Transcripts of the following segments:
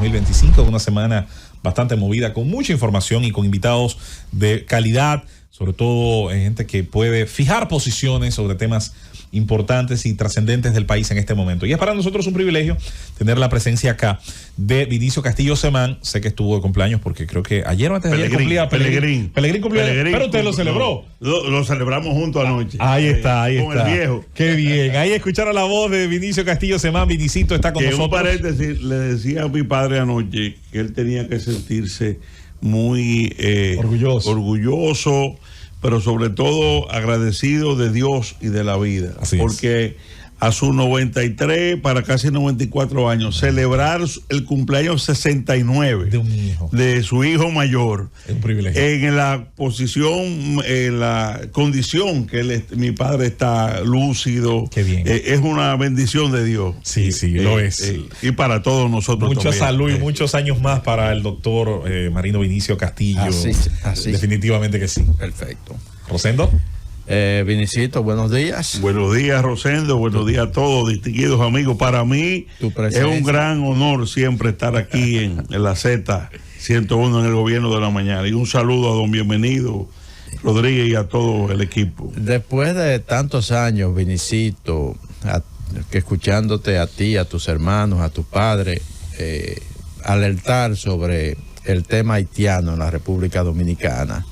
2025, una semana bastante movida, con mucha información y con invitados de calidad, sobre todo gente que puede fijar posiciones sobre temas importantes y trascendentes del país en este momento. Y es para nosotros un privilegio tener la presencia acá de Vinicio Castillo Semán. Sé que estuvo de cumpleaños porque creo que ayer o antes de ayer cumplía Pelegrín. Pelegrín cumplía, pero usted lo celebró. Lo celebramos juntos anoche. Ahí está. Con el viejo. Qué bien. Ahí escucharon la voz de Vinicio Castillo Semán. Vinicito está con nosotros. Un paréntesis, le decía a mi padre anoche que él tenía que sentirse muy orgulloso, pero sobre todo agradecido de Dios y de la vida. Así porque es. A sus 93 para casi 94 años, celebrar el cumpleaños 69 de su hijo mayor, es un privilegio. En la posición, en la condición que mi padre está lúcido. Qué bien. Es una bendición de Dios. Sí, lo es. Y para todos nosotros mucha también. Salud y muchos años más para el doctor Marino Vinicio Castillo. Así. Definitivamente que sí. Perfecto. Rosendo. Vinicito, buenos días. Buenos días, Rosendo. Buenos días a todos, distinguidos amigos. Para mí es un gran honor siempre estar aquí en la Z101 en el Gobierno de la Mañana. Y un saludo a don Bienvenido Rodríguez y a todo el equipo. Después de tantos años, Vinicito, que escuchándote a ti, a tus hermanos, a tu padre, alertar sobre el tema haitiano en la República Dominicana,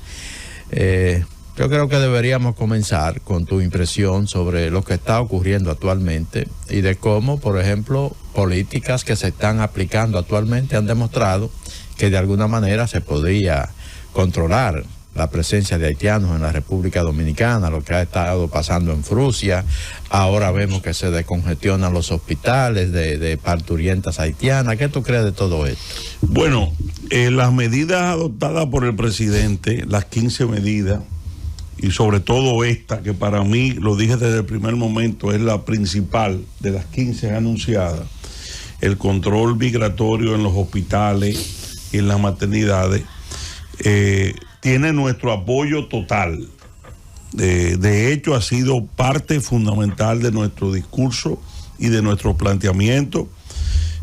yo creo que deberíamos comenzar con tu impresión sobre lo que está ocurriendo actualmente y de cómo, por ejemplo, políticas que se están aplicando actualmente han demostrado que de alguna manera se podría controlar la presencia de haitianos en la República Dominicana, lo que ha estado pasando en Rusia. Ahora vemos que se descongestionan los hospitales de parturientas haitianas. ¿Qué tú crees de todo esto? Bueno, las medidas adoptadas por el presidente, las 15 medidas, y sobre todo esta, que para mí, lo dije desde el primer momento, es la principal de las 15 anunciadas, el control migratorio en los hospitales y en las maternidades, tiene nuestro apoyo total. De hecho, ha sido parte fundamental de nuestro discurso y de nuestro planteamiento.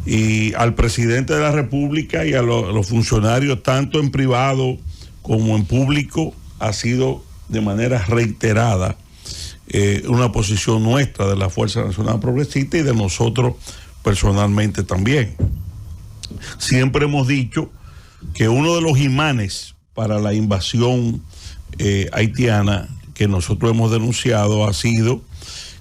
Y al presidente de la República y a los funcionarios, tanto en privado como en público, ha sido de manera reiterada una posición nuestra de la Fuerza Nacional Progresista y de nosotros personalmente también. Siempre hemos dicho que uno de los imanes para la invasión haitiana que nosotros hemos denunciado ha sido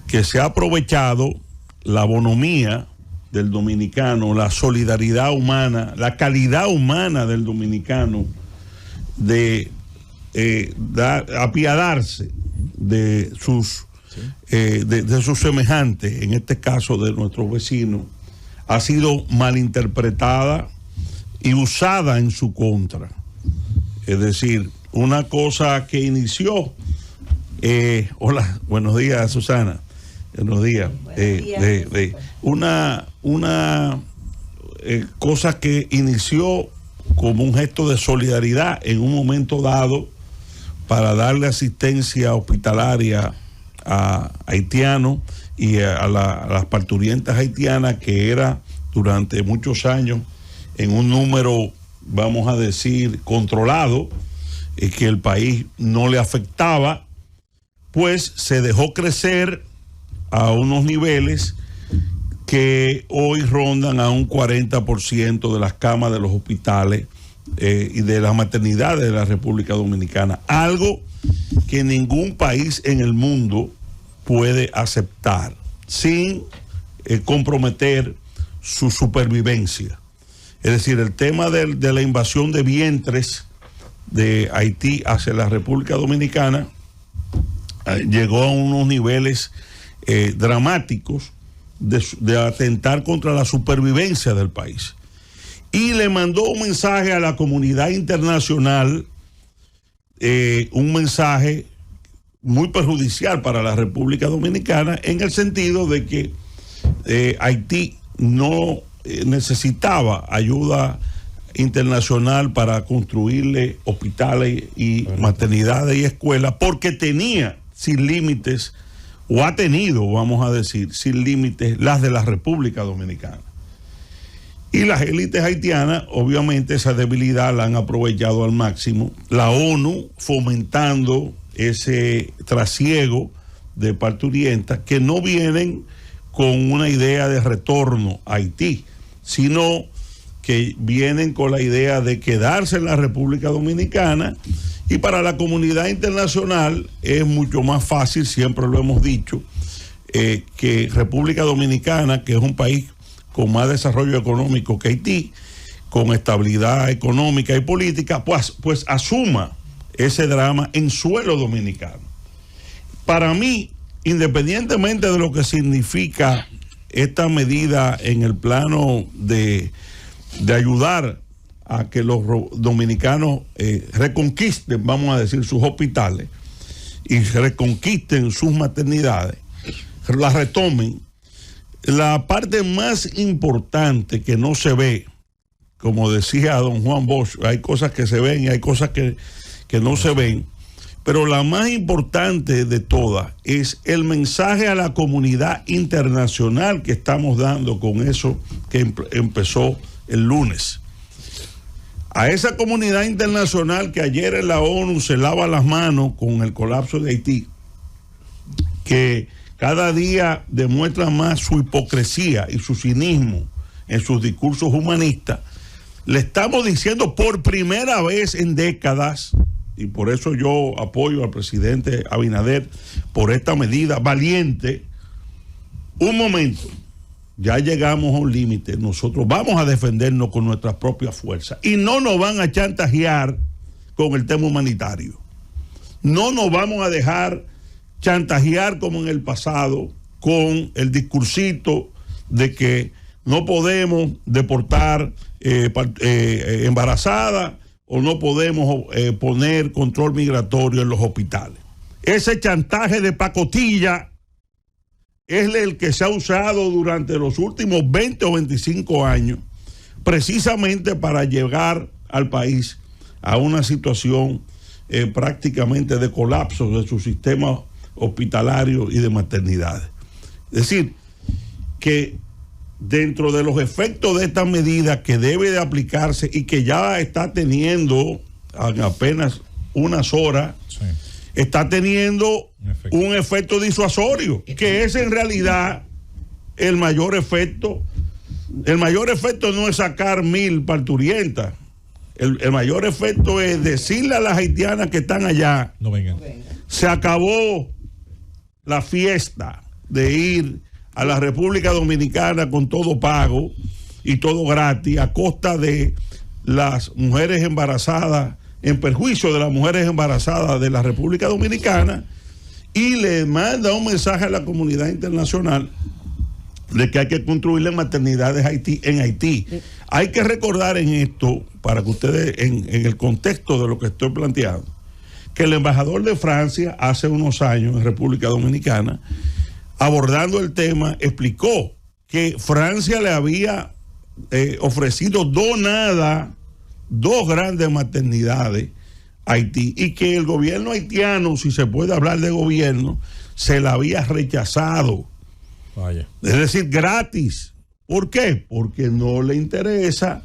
que se ha aprovechado la bonomía del dominicano, la solidaridad humana, la calidad humana del dominicano de apiadarse de sus semejantes, en este caso de nuestros vecinos, ha sido malinterpretada y usada en su contra. Es decir, una cosa que inició, hola, buenos días, Susana, buenos días, una cosa que inició como un gesto de solidaridad en un momento dado para darle asistencia hospitalaria a haitianos y a las parturientas haitianas, que era durante muchos años en un número, vamos a decir, controlado, que el país no le afectaba, pues se dejó crecer a unos niveles que hoy rondan a un 40% de las camas de los hospitales y de las maternidades de la República Dominicana, algo que ningún país en el mundo puede aceptar sin comprometer su supervivencia. Es decir, el tema de la invasión de vientres de Haití hacia la República Dominicana llegó a unos niveles dramáticos de atentar contra la supervivencia del país. Y le mandó un mensaje a la comunidad internacional, un mensaje muy perjudicial para la República Dominicana, en el sentido de que Haití no necesitaba ayuda internacional para construirle hospitales y maternidades y escuelas, porque tenía sin límites, o ha tenido, vamos a decir, sin límites, las de la República Dominicana. Y las élites haitianas, obviamente, esa debilidad la han aprovechado al máximo. La ONU fomentando ese trasiego de parturientas que no vienen con una idea de retorno a Haití, sino que vienen con la idea de quedarse en la República Dominicana. Y para la comunidad internacional es mucho más fácil, siempre lo hemos dicho, que República Dominicana, que es un país con más desarrollo económico que Haití, con estabilidad económica y política, pues asuma ese drama en suelo dominicano. Para mí, independientemente de lo que significa esta medida en el plano de ayudar a que los dominicanos reconquisten, vamos a decir, sus hospitales y reconquisten sus maternidades, las retomen, la parte más importante que no se ve, como decía don Juan Bosch, hay cosas que se ven y hay cosas que no se ven, pero la más importante de todas es el mensaje a la comunidad internacional que estamos dando con eso que empezó el lunes. A esa comunidad internacional que ayer en la ONU se lava las manos con el colapso de Haití, que cada día demuestra más su hipocresía y su cinismo en sus discursos humanistas, le estamos diciendo por primera vez en décadas, y por eso yo apoyo al presidente Abinader por esta medida valiente, un momento, ya llegamos a un límite, nosotros vamos a defendernos con nuestras propias fuerzas y no nos van a chantajear con el tema humanitario. No nos vamos a dejar chantajear como en el pasado con el discursito de que no podemos deportar embarazadas o no podemos poner control migratorio en los hospitales. Ese chantaje de pacotilla es el que se ha usado durante los últimos 20 o 25 años precisamente para llegar al país a una situación prácticamente de colapso de su sistema hospitalario y de maternidades. Es decir, que dentro de los efectos de esta medida que debe de aplicarse y que ya está teniendo en apenas unas horas, sí, está teniendo un efecto disuasorio, que es en realidad el mayor efecto. El mayor efecto no es sacar 1000 parturientas. El mayor efecto es decirle a las haitianas que están allá, no vengan. Se acabó la fiesta de ir a la República Dominicana con todo pago y todo gratis a costa de las mujeres embarazadas, en perjuicio de las mujeres embarazadas de la República Dominicana, y le manda un mensaje a la comunidad internacional de que hay que construirle maternidades en Haití. Sí. Hay que recordar en esto, para que ustedes, en el contexto de lo que estoy planteando, que el embajador de Francia hace unos años en República Dominicana, abordando el tema, explicó que Francia le había ofrecido donada 2 grandes maternidades a Haití y que el gobierno haitiano, si se puede hablar de gobierno, se la había rechazado. Vaya. Es decir, gratis. ¿Por qué? Porque no le interesa.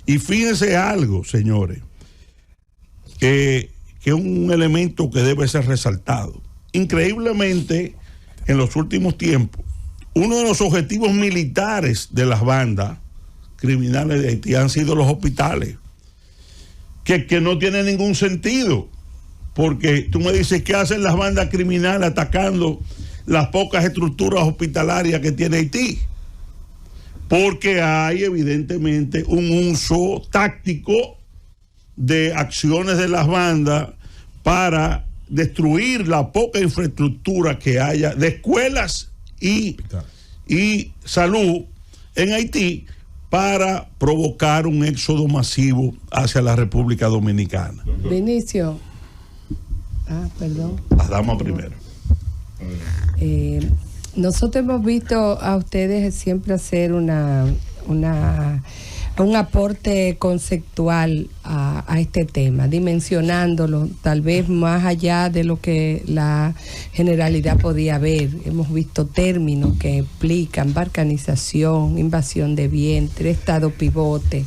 Y fíjense algo, señores, que es un elemento que debe ser resaltado. Increíblemente, en los últimos tiempos, uno de los objetivos militares de las bandas criminales de Haití han sido los hospitales, que no tiene ningún sentido, porque tú me dices, ¿qué hacen las bandas criminales atacando las pocas estructuras hospitalarias que tiene Haití? Porque hay evidentemente un uso táctico de acciones de las bandas para destruir la poca infraestructura que haya de escuelas y salud en Haití para provocar un éxodo masivo hacia la República Dominicana. Vinicio. Perdón. Las damas primero. Nosotros hemos visto a ustedes siempre hacer una un aporte conceptual a este tema, dimensionándolo tal vez más allá de lo que la generalidad podía ver. Hemos visto términos que implican balcanización, invasión de vientre, estado pivote,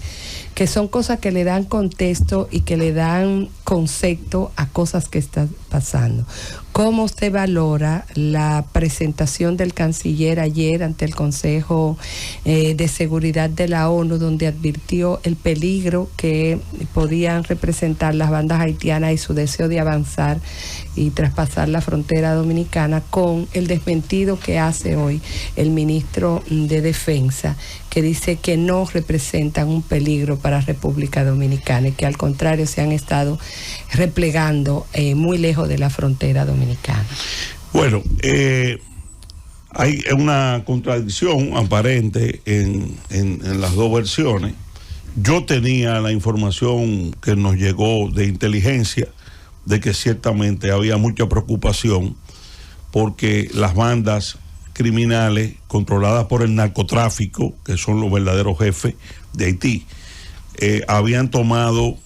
que son cosas que le dan contexto y que le dan concepto a cosas que están pasando. ¿Cómo usted valora la presentación del canciller ayer ante el Consejo de Seguridad de la ONU, donde advirtió el peligro que podían representar las bandas haitianas y su deseo de avanzar y traspasar la frontera dominicana, con el desmentido que hace hoy el ministro de Defensa, que dice que no representan un peligro para República Dominicana y que al contrario se han estado replegando muy lejos de la frontera dominicana? Bueno, hay una contradicción aparente en las dos versiones. Yo tenía la información que nos llegó de inteligencia de que ciertamente había mucha preocupación porque las bandas criminales controladas por el narcotráfico, que son los verdaderos jefes de Haití, habían tomado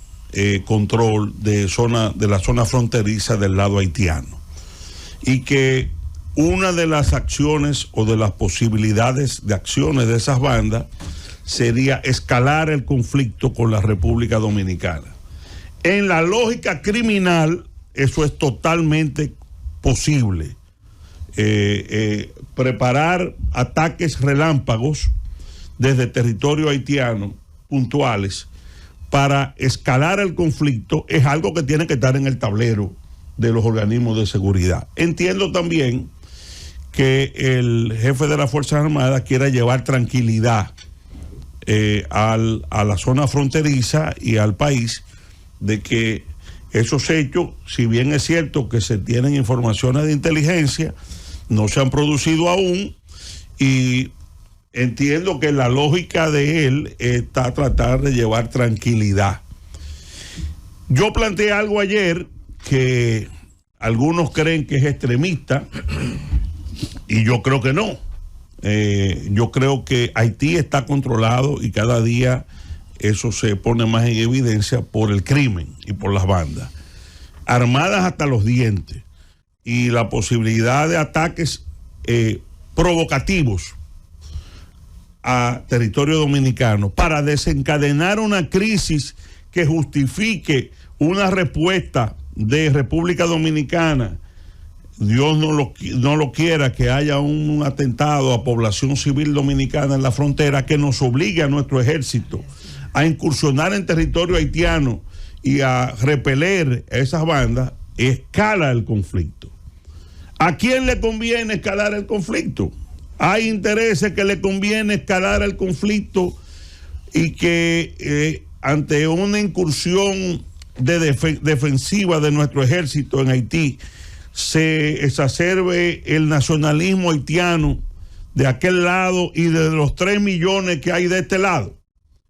control de la zona fronteriza del lado haitiano, y que una de las acciones o de las posibilidades de acciones de esas bandas sería escalar el conflicto con la República Dominicana. En la lógica criminal, eso es totalmente posible. Preparar ataques relámpagos desde territorio haitiano puntuales para escalar el conflicto es algo que tiene que estar en el tablero de los organismos de seguridad. Entiendo también que el jefe de las Fuerzas Armadas quiera llevar tranquilidad a la zona fronteriza y al país, de que esos hechos, si bien es cierto que se tienen informaciones de inteligencia, no se han producido aún, y entiendo que la lógica de él está a tratar de llevar tranquilidad. Yo planteé algo ayer que algunos creen que es extremista y yo creo que no. Yo creo que Haití está controlado y cada día eso se pone más en evidencia por el crimen y por las bandas armadas hasta los dientes, y la posibilidad de ataques provocativos a territorio dominicano para desencadenar una crisis que justifique una respuesta de República Dominicana. Dios no lo quiera, que haya un atentado a población civil dominicana en la frontera que nos obligue a nuestro ejército a incursionar en territorio haitiano y a repeler a esas bandas. Escala el conflicto. ¿A quién le conviene escalar el conflicto? Hay intereses que le conviene escalar el conflicto y que ante una incursión defensiva de nuestro ejército en Haití se exacerbe el nacionalismo haitiano de aquel lado y de los 3 millones que hay de este lado.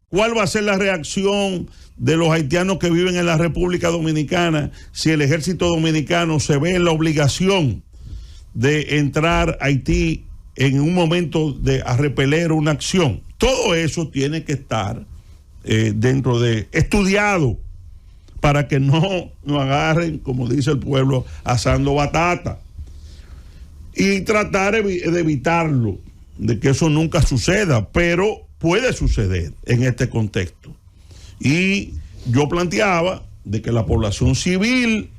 ¿Cuál va a ser la reacción de los haitianos que viven en la República Dominicana si el ejército dominicano se ve en la obligación de entrar a Haití en un momento de a repeler una acción? Todo eso tiene que estar dentro de estudiado para que no nos agarren, como dice el pueblo, asando batata, y tratar de evitarlo, de que eso nunca suceda, pero puede suceder en este contexto. Y yo planteaba de que la población civil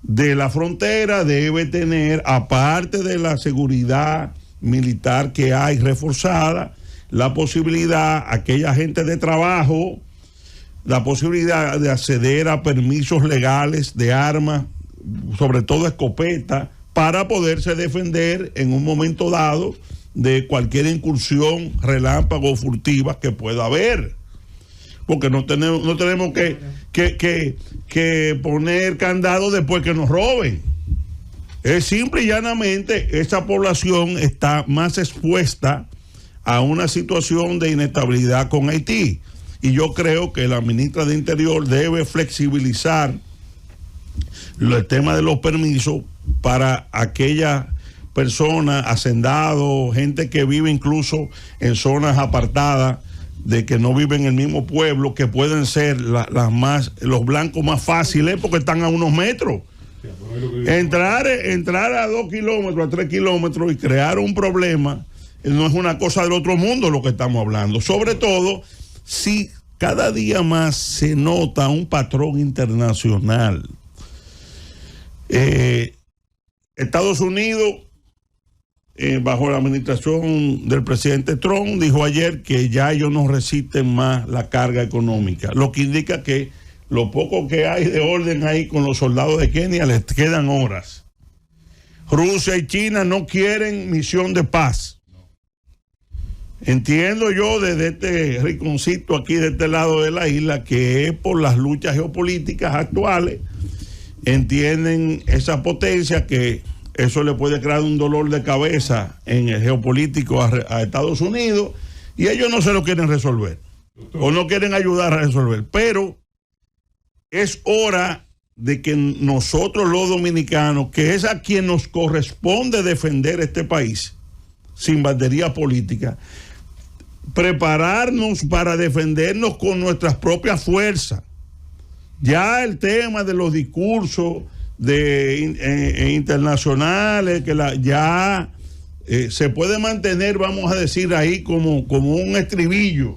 de la frontera debe tener, aparte de la seguridad militar que hay reforzada, la posibilidad, aquella gente de trabajo, la posibilidad de acceder a permisos legales de armas, sobre todo escopeta, para poderse defender en un momento dado de cualquier incursión relámpago o furtiva que pueda haber. Porque no tenemos que poner candado después que nos roben. Es simple y llanamente, esa población está más expuesta a una situación de inestabilidad con Haití. Y yo creo que la ministra de Interior debe flexibilizar el tema de los permisos para aquellas personas, hacendados, gente que vive incluso en zonas apartadas de que no viven en el mismo pueblo, que pueden ser los blancos más fáciles porque están a unos metros. Entrar a 2 kilómetros, a 3 kilómetros y crear un problema no es una cosa del otro mundo lo que estamos hablando. Sobre todo si cada día más se nota un patrón internacional. Estados Unidos, bajo la administración del presidente Trump, dijo ayer que ya ellos no resisten más la carga económica, lo que indica que lo poco que hay de orden ahí con los soldados de Kenia les quedan horas. Rusia y China no quieren misión de paz. Entiendo yo desde este rinconcito aquí de este lado de la isla que es por las luchas geopolíticas actuales. Entienden esa potencia que eso le puede crear un dolor de cabeza en el geopolítico a Estados Unidos y ellos no se lo quieren resolver o no quieren ayudar a resolver, pero es hora de que nosotros los dominicanos, que es a quien nos corresponde defender este país sin bandería política, prepararnos para defendernos con nuestras propias fuerzas. Ya el tema de los discursos internacionales, que se puede mantener, vamos a decir ahí, como un estribillo.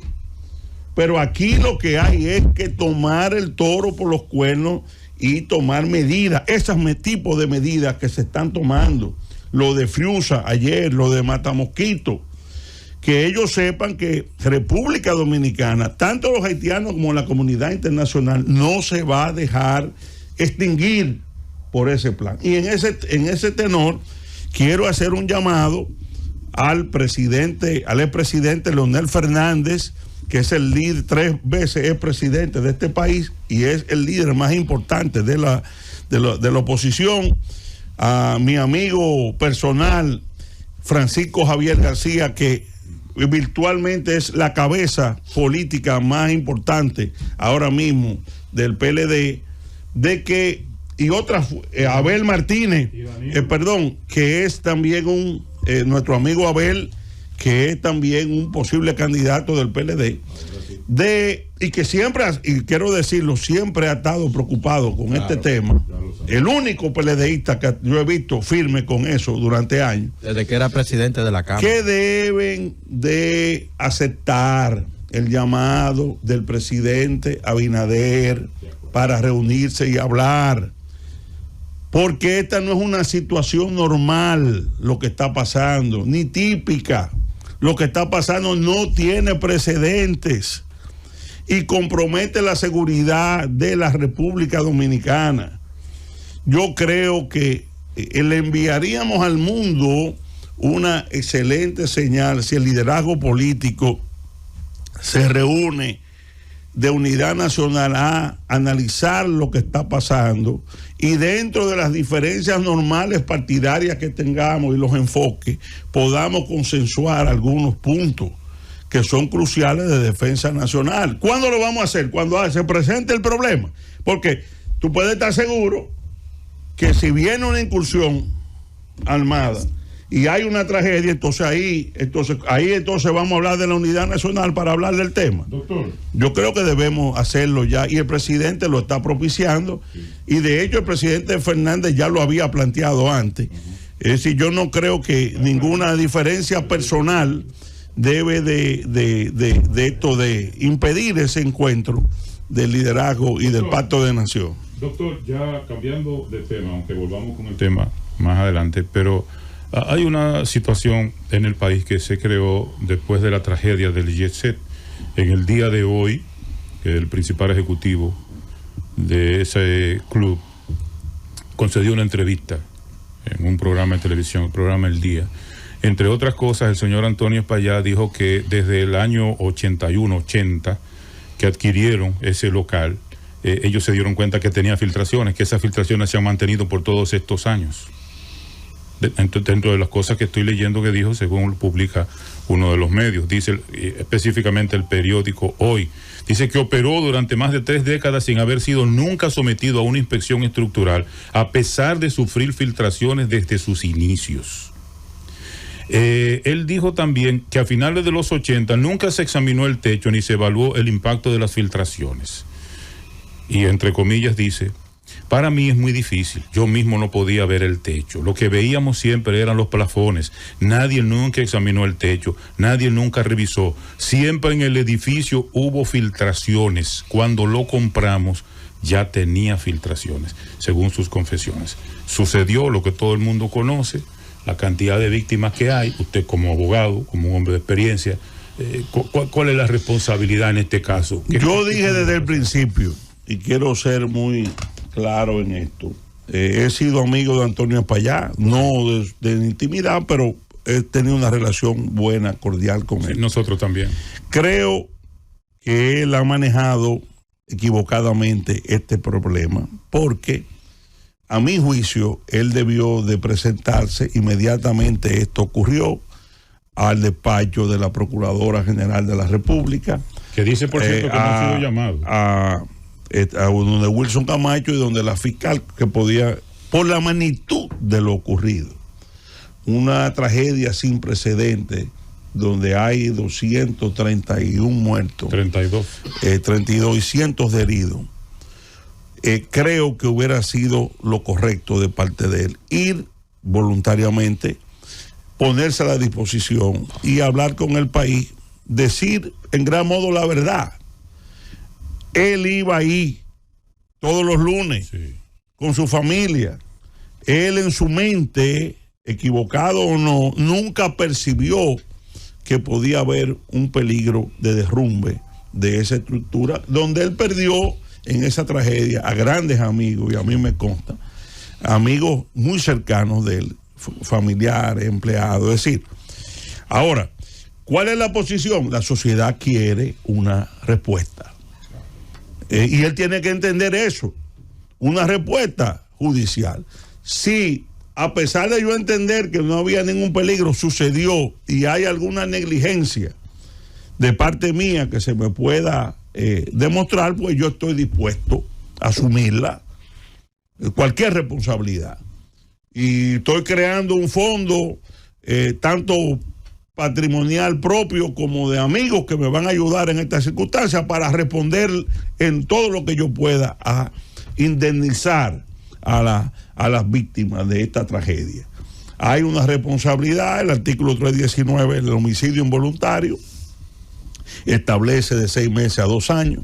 Pero aquí lo que hay es que tomar el toro por los cuernos y tomar medidas, tipos de medidas que se están tomando. Lo de Friusa ayer, lo de Matamosquito, que ellos sepan que República Dominicana, tanto los haitianos como la comunidad internacional, no se va a dejar extinguir por ese plan. Y en ese tenor, quiero hacer un llamado al expresidente Leonel Fernández, que es el líder, 3 veces es presidente de este país y es el líder más importante de la oposición, a mi amigo personal Francisco Javier García, que virtualmente es la cabeza política más importante ahora mismo del PLD, Abel Martínez, que es también nuestro amigo Abel, que es también un posible candidato del PLD, y que siempre, y quiero decirlo, siempre ha estado preocupado con este tema. El único PLDista que yo he visto firme con eso durante años. Desde que era presidente de la Cámara. Que deben de aceptar el llamado del presidente Abinader para reunirse y hablar. Porque esta no es una situación normal lo que está pasando, ni típica. Lo que está pasando no tiene precedentes y compromete la seguridad de la República Dominicana. Yo creo que le enviaríamos al mundo una excelente señal si el liderazgo político se reúne de unidad nacional a analizar lo que está pasando y dentro de las diferencias normales partidarias que tengamos y los enfoques, podamos consensuar algunos puntos que son cruciales de defensa nacional. ¿Cuándo lo vamos a hacer? Cuando se presente el problema. Porque tú puedes estar seguro que si viene una incursión armada y hay una tragedia, entonces ahí vamos a hablar de la unidad nacional para hablar del tema. Doctor, yo creo que debemos hacerlo ya y el presidente lo está propiciando, sí. Y de hecho el presidente Fernández ya lo había planteado antes. Es decir, yo no creo que ninguna diferencia personal debe de esto de impedir ese encuentro del liderazgo y del pacto de nación. Doctor, ya cambiando de tema, aunque volvamos con el tema más adelante, pero hay una situación en el país que se creó después de la tragedia del Jet Set. En el día de hoy, el principal ejecutivo de ese club concedió una entrevista en un programa de televisión, el programa El Día. Entre otras cosas, el señor Antonio Espaillá dijo que desde el año 81-80 que adquirieron ese local, ellos se dieron cuenta que tenía filtraciones, que esas filtraciones se han mantenido por todos estos años. Dentro de las cosas que estoy leyendo que dijo, según publica uno de los medios, dice específicamente el periódico Hoy, dice que operó durante más de 3 décadas sin haber sido nunca sometido a una inspección estructural, a pesar de sufrir filtraciones desde sus inicios. Él dijo también que a finales de los 80 nunca se examinó el techo ni se evaluó el impacto de las filtraciones. Y entre comillas dice: para mí es muy difícil, yo mismo no podía ver el techo, lo que veíamos siempre eran los plafones, nadie nunca examinó el techo, nadie nunca revisó, siempre en el edificio hubo filtraciones, cuando lo compramos ya tenía filtraciones, según sus confesiones. Sucedió lo que todo el mundo conoce, la cantidad de víctimas que hay. Usted como abogado, como un hombre de experiencia, ¿cuál es la responsabilidad en este caso? Yo dije desde el principio, y quiero ser muy claro en esto, he sido amigo de Antonio Espaillá, no de intimidad, pero he tenido una relación buena, cordial con él. Nosotros también. Creo que él ha manejado equivocadamente este problema, porque a mi juicio él debió de presentarse inmediatamente. Esto ocurrió al despacho de la Procuradora General de la República, que dice por cierto que no ha sido llamado a donde Wilson Camacho y donde la fiscal, que podía, por la magnitud de lo ocurrido, una tragedia sin precedentes donde hay 231 muertos, 32 y cientos de heridos. Creo que hubiera sido lo correcto de parte de él ir voluntariamente, ponerse a la disposición y hablar con el país, decir en gran modo la verdad. Él iba ahí todos los lunes, sí, con su familia. Él en su mente, equivocado o no, nunca percibió que podía haber un peligro de derrumbe de esa estructura, donde él perdió en esa tragedia a grandes amigos, y a mí me consta, amigos muy cercanos de él, familiares, empleados. Es decir, ahora, ¿cuál es la posición? La sociedad quiere una respuesta. Y él tiene que entender eso, una respuesta judicial. Si a pesar de yo entender que no había ningún peligro, sucedió y hay alguna negligencia de parte mía que se me pueda demostrar, pues yo estoy dispuesto a asumirla, cualquier responsabilidad. Y estoy creando un fondo, tanto patrimonial propio como de amigos que me van a ayudar en estas circunstancias para responder en todo lo que yo pueda a indemnizar a las víctimas de esta tragedia. Hay una responsabilidad, el artículo 319 del homicidio involuntario establece de 6 meses a 2 años.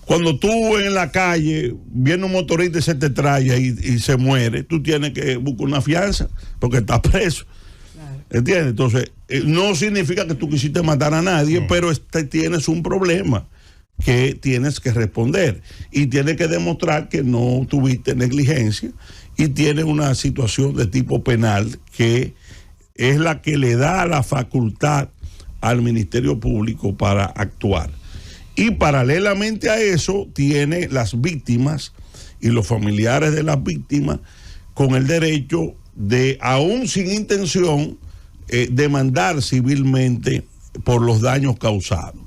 Cuando tú en la calle viene un motorista y se te trae y se muere, tú tienes que buscar una fianza porque estás preso. Claro. ¿Entiendes? Entonces, no significa que tú quisiste matar a nadie, no, pero tienes un problema que tienes que responder y tienes que demostrar que no tuviste negligencia y tienes una situación de tipo penal que es la que le da la facultad al Ministerio Público para actuar. Y paralelamente a eso tiene las víctimas y los familiares de las víctimas con el derecho de, aún sin intención, demandar civilmente por los daños causados,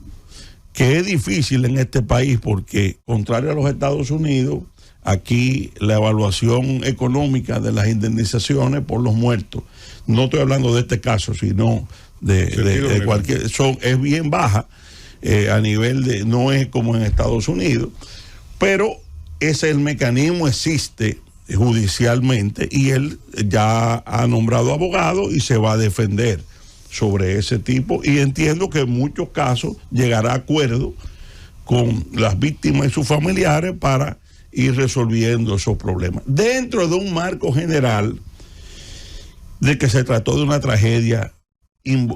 que es difícil en este país porque, contrario a los Estados Unidos, aquí la evaluación económica de las indemnizaciones por los muertos, no estoy hablando de este caso, sino de cualquier, es bien baja. A nivel de, no es como en Estados Unidos, pero ese el mecanismo existe judicialmente y él ya ha nombrado abogado y se va a defender sobre ese tipo, y entiendo que en muchos casos llegará a acuerdo con las víctimas y sus familiares para ir resolviendo esos problemas dentro de un marco general de que se trató de una tragedia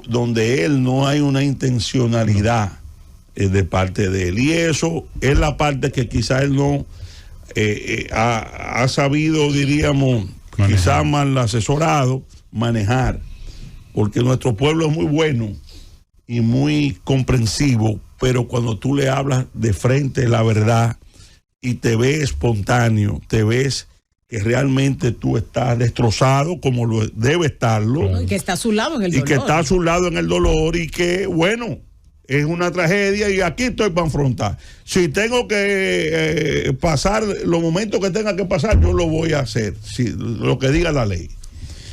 donde él no hay una intencionalidad de parte de él, y eso es la parte que quizás él no ha sabido, diríamos, quizás mal asesorado, manejar, porque nuestro pueblo es muy bueno y muy comprensivo, pero cuando tú le hablas de frente la verdad y te ves espontáneo, te ves que realmente tú estás destrozado como lo debe estarlo, y que está a su lado en el dolor, y que está a su lado en el dolor, y que bueno, es una tragedia y aquí estoy para afrontar. Si tengo que pasar los momentos que tenga que pasar, yo lo voy a hacer, lo que diga la ley.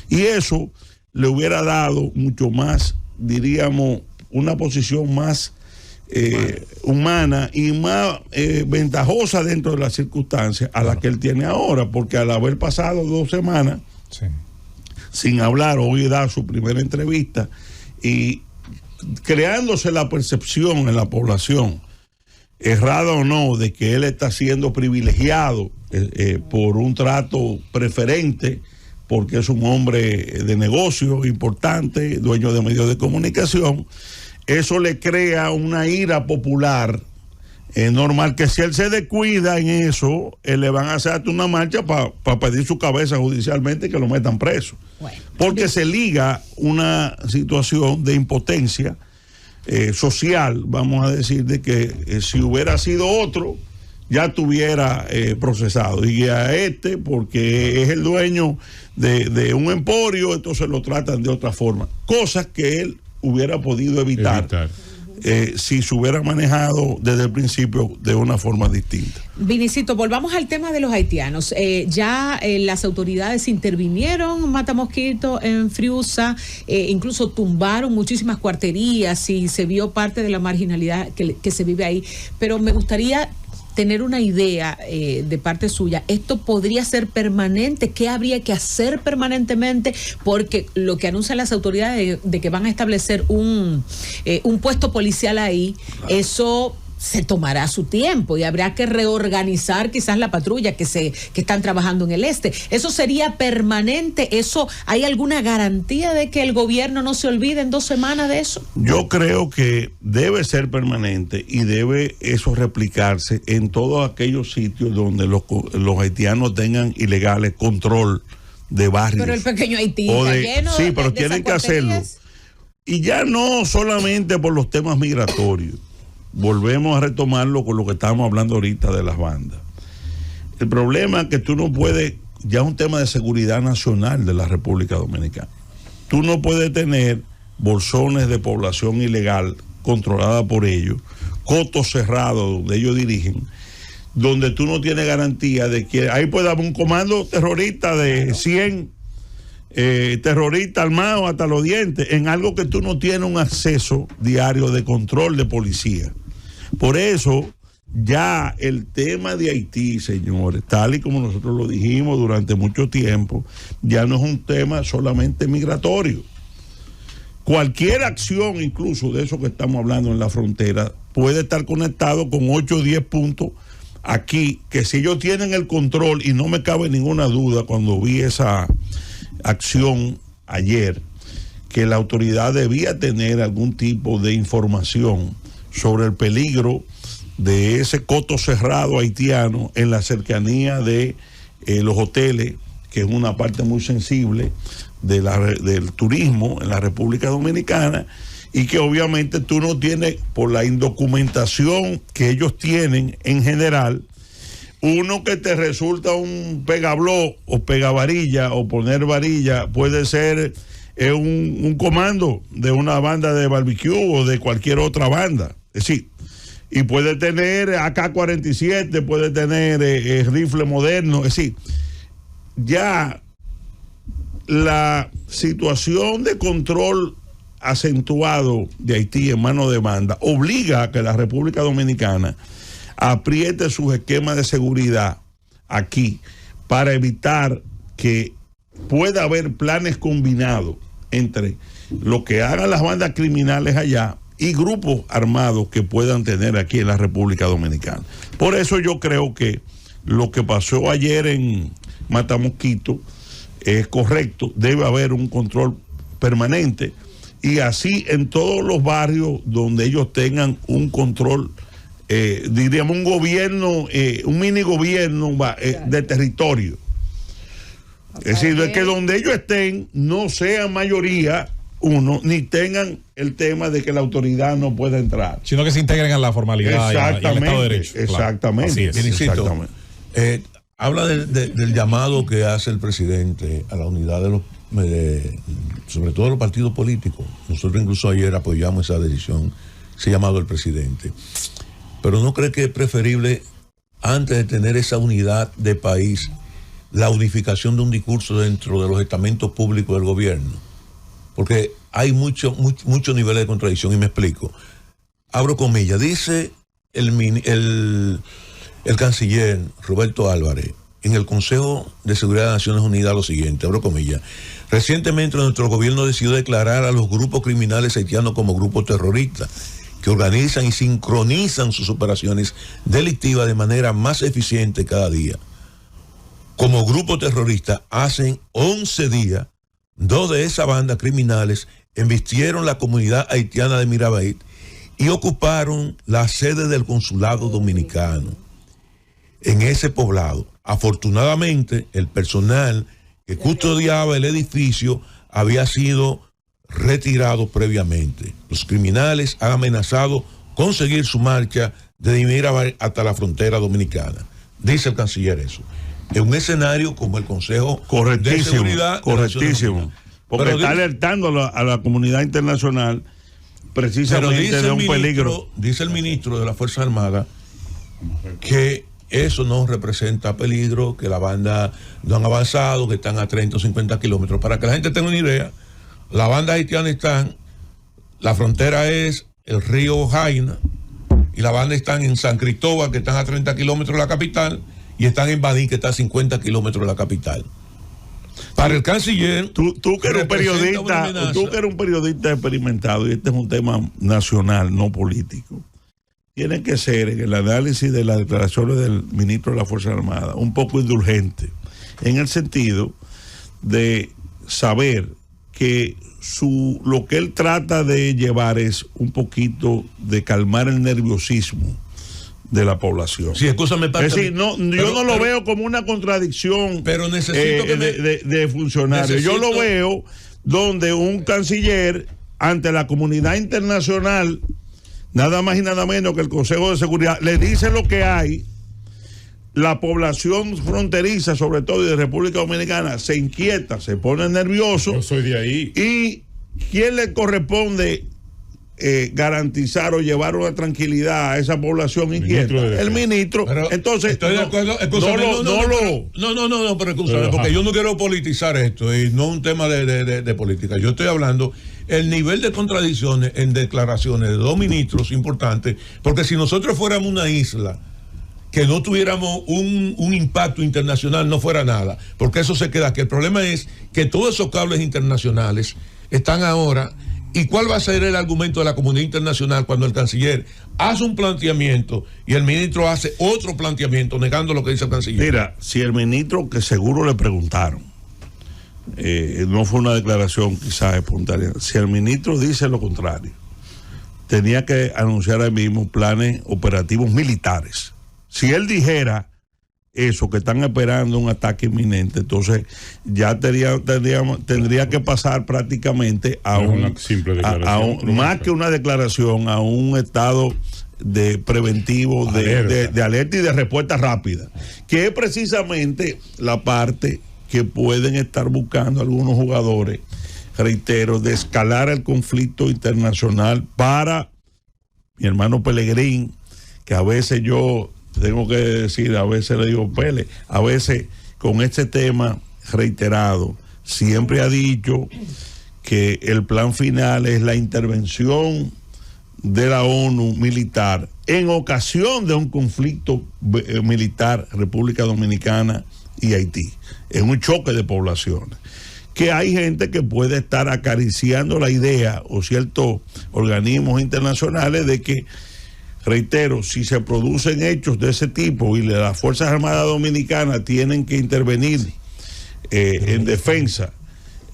Y eso le hubiera dado mucho más, diríamos, una posición más humana y más ventajosa dentro de las circunstancias a la que él tiene ahora, porque al haber pasado 2 semanas sin hablar, hoy da su primera entrevista y creándose la percepción en la población, errada o no, de que él está siendo privilegiado por un trato preferente, porque es un hombre de negocio importante, dueño de medios de comunicación. Eso le crea una ira popular normal, que si él se descuida en eso, le van a hacer hasta una marcha para pedir su cabeza judicialmente y que lo metan preso. Bueno, porque se liga una situación de impotencia social, vamos a decir, de que si hubiera sido otro, ya estuviera procesado. Y a porque es el dueño de un emporio, entonces lo tratan de otra forma. Cosas que él hubiera podido evitar. Si se hubiera manejado desde el principio de una forma distinta. Vinicito, volvamos al tema de los haitianos. Ya las autoridades intervinieron, Matamosquito, en Friusa, incluso tumbaron muchísimas cuarterías y se vio parte de la marginalidad que se vive ahí. Pero me gustaría tener una idea de parte suya. ¿Esto podría ser permanente? ¿Qué habría que hacer permanentemente? Porque lo que anuncian las autoridades de que van a establecer un puesto policial ahí, eso se tomará su tiempo y habrá que reorganizar quizás la patrulla que están trabajando en el este. ¿Eso sería permanente? ¿Eso hay alguna garantía de que el gobierno no se olvide en 2 semanas de eso? Yo creo que debe ser permanente y debe eso replicarse en todos aquellos sitios donde los haitianos tengan ilegales control de barrios. Pero el pequeño Haití está lleno sí, pero tienen que hacerlo. Y ya no solamente por los temas migratorios. Volvemos a retomarlo con lo que estábamos hablando ahorita de las bandas. El problema es que tú no puedes, ya es un tema de seguridad nacional de la República Dominicana. Tú no puedes tener bolsones de población ilegal controlada por ellos, cotos cerrados donde ellos dirigen, donde tú no tienes garantía de que ahí puede haber un comando terrorista de 100 terroristas armados hasta los dientes, en algo que tú no tienes un acceso diario de control de policía. Por eso, ya el tema de Haití, señores, tal y como nosotros lo dijimos durante mucho tiempo, ya no es un tema solamente migratorio. Cualquier acción, incluso de eso que estamos hablando en la frontera, puede estar conectado con 8 o 10 puntos aquí, que si ellos tienen el control, y no me cabe ninguna duda cuando vi esa acción ayer, que la autoridad debía tener algún tipo de información sobre el peligro de ese coto cerrado haitiano en la cercanía de los hoteles, que es una parte muy sensible del turismo en la República Dominicana, y que obviamente tú no tienes, por la indocumentación que ellos tienen en general, uno que te resulta un pegabló o pegavarilla o poner varilla puede ser un comando de una banda de barbecue o de cualquier otra banda. Es decir, y puede tener AK-47, puede tener rifle moderno. Es decir, ya la situación de control acentuado de Haití en manos de banda obliga a que la República Dominicana apriete sus esquemas de seguridad aquí para evitar que pueda haber planes combinados entre lo que hagan las bandas criminales allá y grupos armados que puedan tener aquí en la República Dominicana. Por eso yo creo que lo que pasó ayer en Matamosquito es correcto, debe haber un control permanente y así en todos los barrios donde ellos tengan un control, diríamos un gobierno, un mini gobierno de territorio. Es decir, de que donde ellos estén no sean mayoría ni tengan el tema de que la autoridad no pueda entrar, sino que se integren a la formalidad y al Estado de Derecho. Exactamente. Claro. Así es. Exactamente. Habla del llamado que hace el presidente a la unidad sobre todo de los partidos políticos. Nosotros incluso ayer apoyamos esa decisión, ese llamado del presidente. Pero ¿no cree que es preferible, antes de tener esa unidad de país, la unificación de un discurso dentro de los estamentos públicos del gobierno? porque hay muchos niveles de contradicción, y me explico. Abro comillas, dice el canciller Roberto Álvarez en el Consejo de Seguridad de Naciones Unidas lo siguiente, abro comillas: recientemente nuestro gobierno decidió declarar a los grupos criminales haitianos como grupos terroristas que organizan y sincronizan sus operaciones delictivas de manera más eficiente cada día. Como grupo terrorista, hace 11 días, 2 de esas bandas criminales embistieron la comunidad haitiana de Mirabel y ocuparon la sede del consulado dominicano en ese poblado. Afortunadamente, el personal que custodiaba el edificio había sido retirado previamente. Los criminales han amenazado con seguir su marcha desde Mirabel hasta la frontera dominicana. Dice el canciller eso. En un escenario como el Consejo de Seguridad. Correctísimo. Porque está alertando a la comunidad internacional precisamente de un peligro. Dice el ministro de las Fuerzas Armadas que eso no representa peligro, que la banda no han avanzado, que están a 30 o 50 kilómetros. Para que la gente tenga una idea, la banda haitiana está, la frontera es el río Jaina, y la banda están en San Cristóbal, que están a 30 kilómetros de la capital, y están en Badín, que está a 50 kilómetros de la capital. Para el canciller, tú que eres un periodista experimentado, y este es un tema nacional, no político, tiene que ser en el análisis de las declaraciones del ministro de las Fuerzas Armadas un poco indulgente, en el sentido de saber que lo que él trata de llevar es un poquito de calmar el nerviosismo de la población. Sí, escúchame, es decir, yo no lo veo como una contradicción, pero necesito de funcionarios. Yo lo veo donde un canciller ante la comunidad internacional, nada más y nada menos que el Consejo de Seguridad, le dice lo que hay. La población fronteriza, sobre todo de República Dominicana, se inquieta, se pone nervioso. Yo soy de ahí. ¿Y quién le corresponde garantizar o llevar una tranquilidad a esa población inquieta? El ministro. Pero entonces, estoy de acuerdo. No, pero escúchame, porque yo no quiero politizar esto, y no un tema de política. Yo estoy hablando el nivel de contradicciones en declaraciones de 2 ministros importantes, porque si nosotros fuéramos una isla que no tuviéramos un impacto internacional, no fuera nada, porque eso se queda aquí. El problema es que todos esos cables internacionales están ahora. ¿Y cuál va a ser el argumento de la comunidad internacional cuando el canciller hace un planteamiento y el ministro hace otro planteamiento negando lo que dice el canciller? Mira, si el ministro, que seguro le preguntaron, no fue una declaración quizás espontánea, si el ministro dice lo contrario, tenía que anunciar ahí mismo planes operativos militares. Si él dijera eso, que están esperando un ataque inminente, entonces ya tendría que pasar prácticamente más que una declaración, a un estado de preventivo, de alerta y de respuesta rápida, que es precisamente la parte que pueden estar buscando algunos jugadores, reitero, de escalar el conflicto internacional para mi hermano Pelegrín, que a veces yo tengo que decir, a veces le digo Pele, a veces con este tema reiterado, siempre ha dicho que el plan final es la intervención de la ONU militar en ocasión de un conflicto militar República Dominicana y Haití, en un choque de poblaciones. Que hay gente que puede estar acariciando la idea, o ciertos organismos internacionales, de que, reitero, si se producen hechos de ese tipo y las Fuerzas Armadas Dominicanas tienen que intervenir en defensa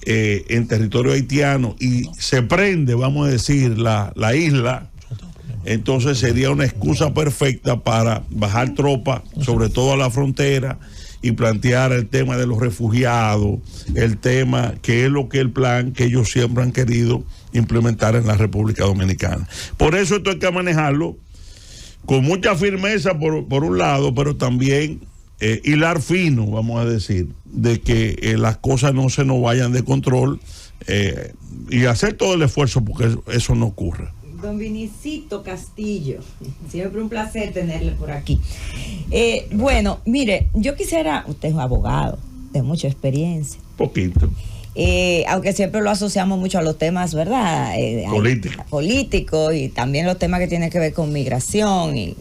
en territorio haitiano y se prende, vamos a decir, la isla, entonces sería una excusa perfecta para bajar tropas, sobre todo a la frontera, y plantear el tema de los refugiados, el tema que es lo que el plan que ellos siempre han querido implementar en la República Dominicana. Por eso esto hay que manejarlo con mucha firmeza por un lado, pero también hilar fino, vamos a decir, de que las cosas no se nos vayan de control, y hacer todo el esfuerzo porque eso no ocurra. Don Vinicito Castillo, siempre un placer tenerle por aquí. Bueno, mire, yo quisiera, usted es un abogado de mucha experiencia. Poquito. aunque siempre lo asociamos mucho a los temas, ¿verdad? Políticos y también los temas que tienen que ver con migración.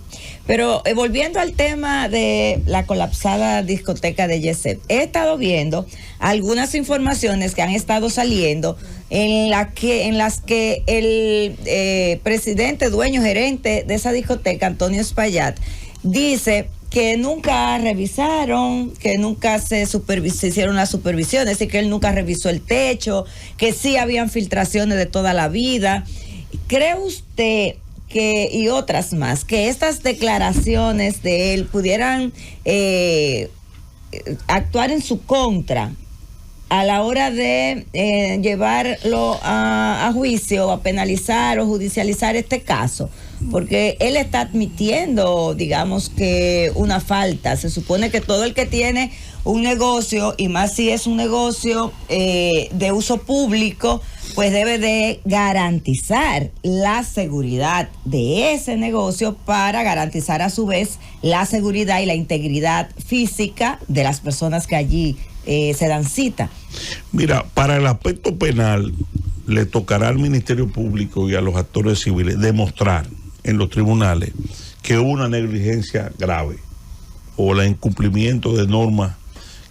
Pero volviendo al tema de la colapsada discoteca de Yesep, he estado viendo algunas informaciones que han estado saliendo en las que el presidente, dueño, gerente de esa discoteca, Antonio Espaillat, dice que nunca revisaron, que nunca se hicieron las supervisiones, es decir, que él nunca revisó el techo, que sí habían filtraciones de toda la vida. ¿Cree usted que, y otras más, que estas declaraciones de él pudieran actuar en su contra a la hora de llevarlo a juicio, a penalizar o judicializar este caso? Porque él está admitiendo, digamos, que una falta. Se supone que todo el que tiene un negocio, y más si es un negocio de uso público, pues debe de garantizar la seguridad de ese negocio para garantizar a su vez la seguridad y la integridad física de las personas que allí se dan cita. Mira, para el aspecto penal le tocará al Ministerio Público y a los actores civiles demostrar en los tribunales que hubo una negligencia grave o el incumplimiento de normas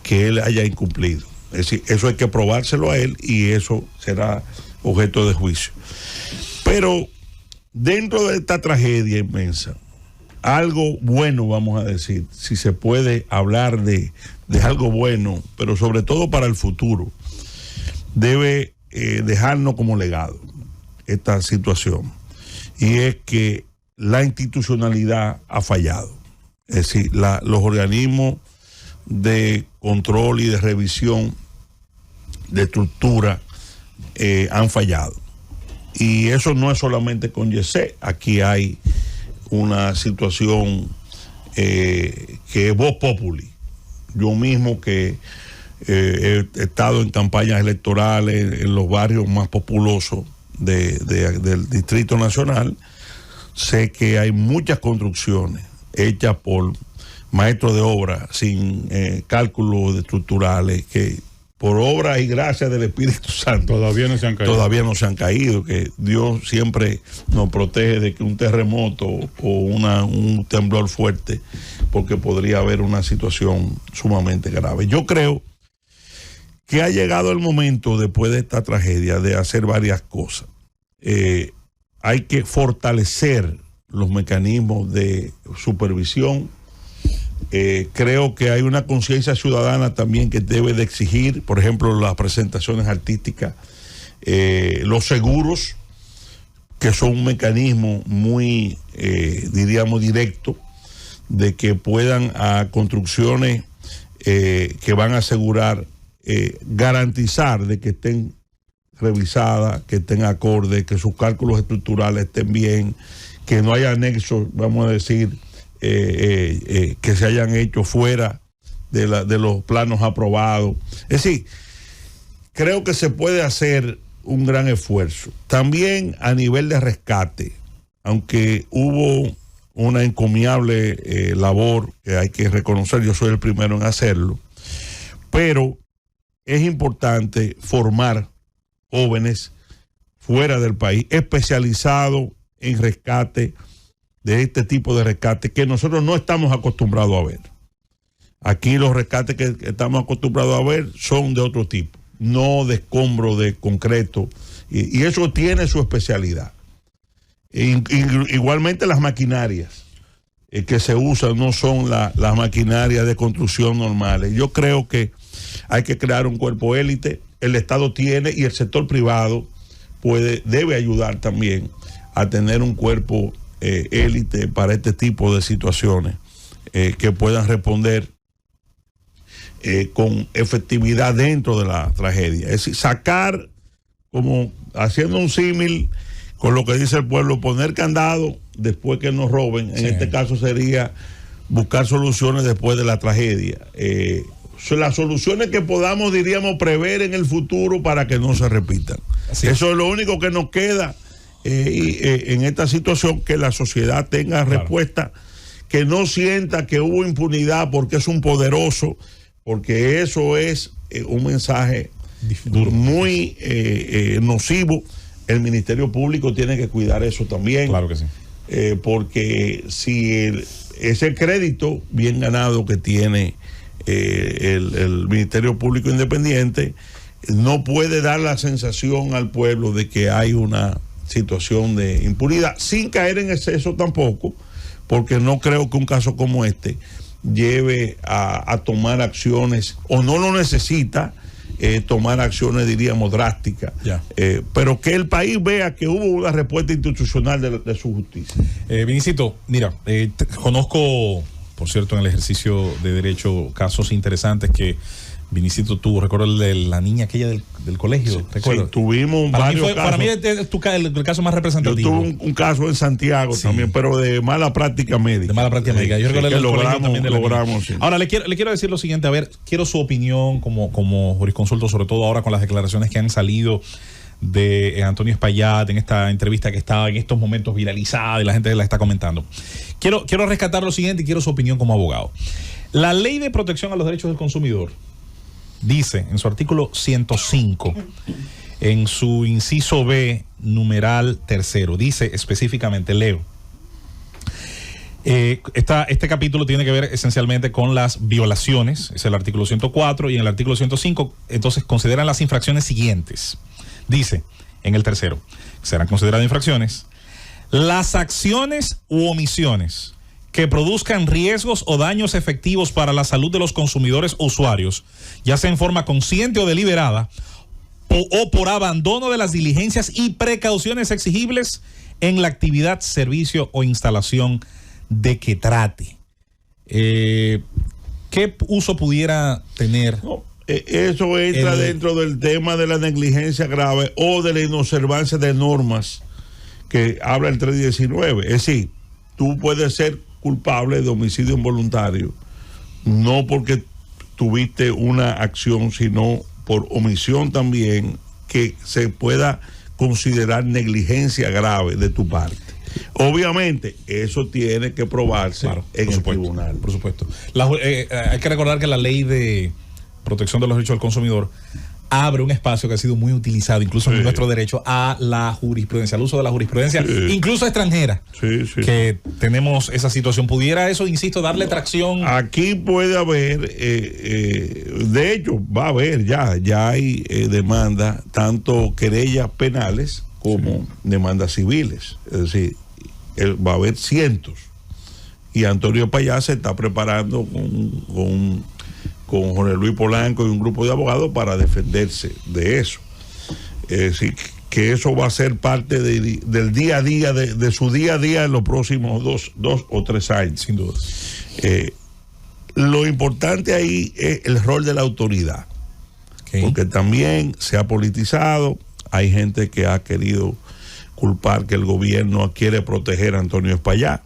que él haya incumplido. Es decir, eso hay que probárselo a él y eso será objeto de juicio. Pero dentro de esta tragedia inmensa, algo bueno, vamos a decir, si se puede hablar de algo bueno, pero sobre todo para el futuro, debe dejarnos como legado esta situación, y es que la institucionalidad ha fallado. Es decir, los organismos de control y de revisión de estructura han fallado. Y eso no es solamente con Yesep. Aquí hay una situación que es vox populi. Yo mismo que he estado en campañas electorales en los barrios más populosos del Distrito Nacional, sé que hay muchas construcciones hechas por maestros de obra sin cálculos estructurales, que por obra y gracia del Espíritu Santo todavía no se han caído. Que Dios siempre nos protege de que un terremoto o un temblor fuerte, porque podría haber una situación sumamente grave. Yo creo que ha llegado el momento, después de esta tragedia, de hacer varias cosas. Hay que fortalecer los mecanismos de supervisión. Creo que hay una conciencia ciudadana también que debe de exigir, por ejemplo, las presentaciones artísticas, los seguros, que son un mecanismo muy, diríamos, directo, de que puedan a construcciones que van a asegurar, garantizar de que estén revisadas, que estén acordes, que sus cálculos estructurales estén bien, que no haya anexos, vamos a decir, que se hayan hecho fuera de los planos aprobados. Es decir, creo que se puede hacer un gran esfuerzo. También a nivel de rescate, aunque hubo una encomiable labor que hay que reconocer, yo soy el primero en hacerlo, pero es importante formar jóvenes fuera del país, especializados en rescate, de este tipo de rescate que nosotros no estamos acostumbrados a ver. Aquí los rescates que estamos acostumbrados a ver son de otro tipo, no de escombro de concreto, y eso tiene su especialidad. Igualmente las maquinarias que se usan no son las maquinarias de construcción normales. Yo creo que hay que crear un cuerpo élite. El Estado tiene, y el sector privado debe ayudar también a tener un cuerpo élite para este tipo de situaciones, que puedan responder con efectividad dentro de la tragedia. Es decir, sacar, como haciendo un símil con lo que dice el pueblo, poner candado después que nos roben. En este caso sería buscar soluciones después de la tragedia. Las soluciones que podamos, diríamos, prever en el futuro para que no se repitan. Eso es lo único que nos queda en esta situación, que la sociedad tenga respuesta, que no sienta que hubo impunidad porque es un poderoso, porque eso es un mensaje muy nocivo. El Ministerio Público tiene que cuidar eso también. Claro que sí. Porque si ese crédito bien ganado que tiene el Ministerio Público Independiente no puede dar la sensación al pueblo de que hay una situación de impunidad, sin caer en exceso tampoco, porque no creo que un caso como este lleve a tomar acciones, o no lo necesita tomar acciones, diríamos, drásticas, pero que el país vea que hubo una respuesta institucional de su justicia. Vinicito, mira, conozco, por cierto, en el ejercicio de derecho, casos interesantes que Vinicito tuvo. Recuerdo el de la niña aquella del colegio. Sí, tuvimos varios casos. Para mí es el caso más representativo. Yo tuve un caso en Santiago también, pero de mala práctica médica. De mala práctica médica. Yo recuerdo que logramos. Sí. Ahora, le quiero decir lo siguiente. A ver, quiero su opinión como jurisconsulto, sobre todo ahora con las declaraciones que han salido de Antonio Espaillat en esta entrevista que estaba en estos momentos viralizada y la gente la está comentando. Quiero rescatar lo siguiente y quiero su opinión como abogado. La Ley de Protección a los Derechos del Consumidor dice en su artículo 105, en su inciso B, numeral tercero, dice específicamente, leo, este capítulo tiene que ver esencialmente con las violaciones, es el artículo 104, y en el artículo 105, entonces consideran las infracciones siguientes. Dice, en el tercero, serán consideradas infracciones las acciones u omisiones que produzcan riesgos o daños efectivos para la salud de los consumidores o usuarios, ya sea en forma consciente o deliberada, o por abandono de las diligencias y precauciones exigibles en la actividad, servicio o instalación de que trate. ¿Qué uso pudiera tener? Eso entra dentro del tema de la negligencia grave o de la inobservancia de normas que habla el 319. Es decir, tú puedes ser culpable de homicidio involuntario, no porque tuviste una acción, sino por omisión también, que se pueda considerar negligencia grave de tu parte. Obviamente, eso tiene que probarse en el tribunal. Por supuesto. Hay que recordar que la Ley de Protección de los Derechos del Consumidor abre un espacio que ha sido muy utilizado, incluso en nuestro derecho, a la jurisprudencia, al uso de la jurisprudencia, incluso extranjera, que tenemos esa situación. ¿Pudiera eso, insisto, darle tracción? Aquí puede haber, de hecho, va a haber, ya hay demandas, tanto querellas penales como demandas civiles. Es decir, va a haber cientos. Y Antonio Espaillat se está preparando con Jorge Luis Polanco y un grupo de abogados para defenderse de eso. Es decir, que eso va a ser parte del día a día, de su día a día en los próximos dos o tres años. Sin duda. Lo importante ahí es el rol de la autoridad, porque también se ha politizado. Hay gente que ha querido culpar que el gobierno quiere proteger a Antonio Espaillat.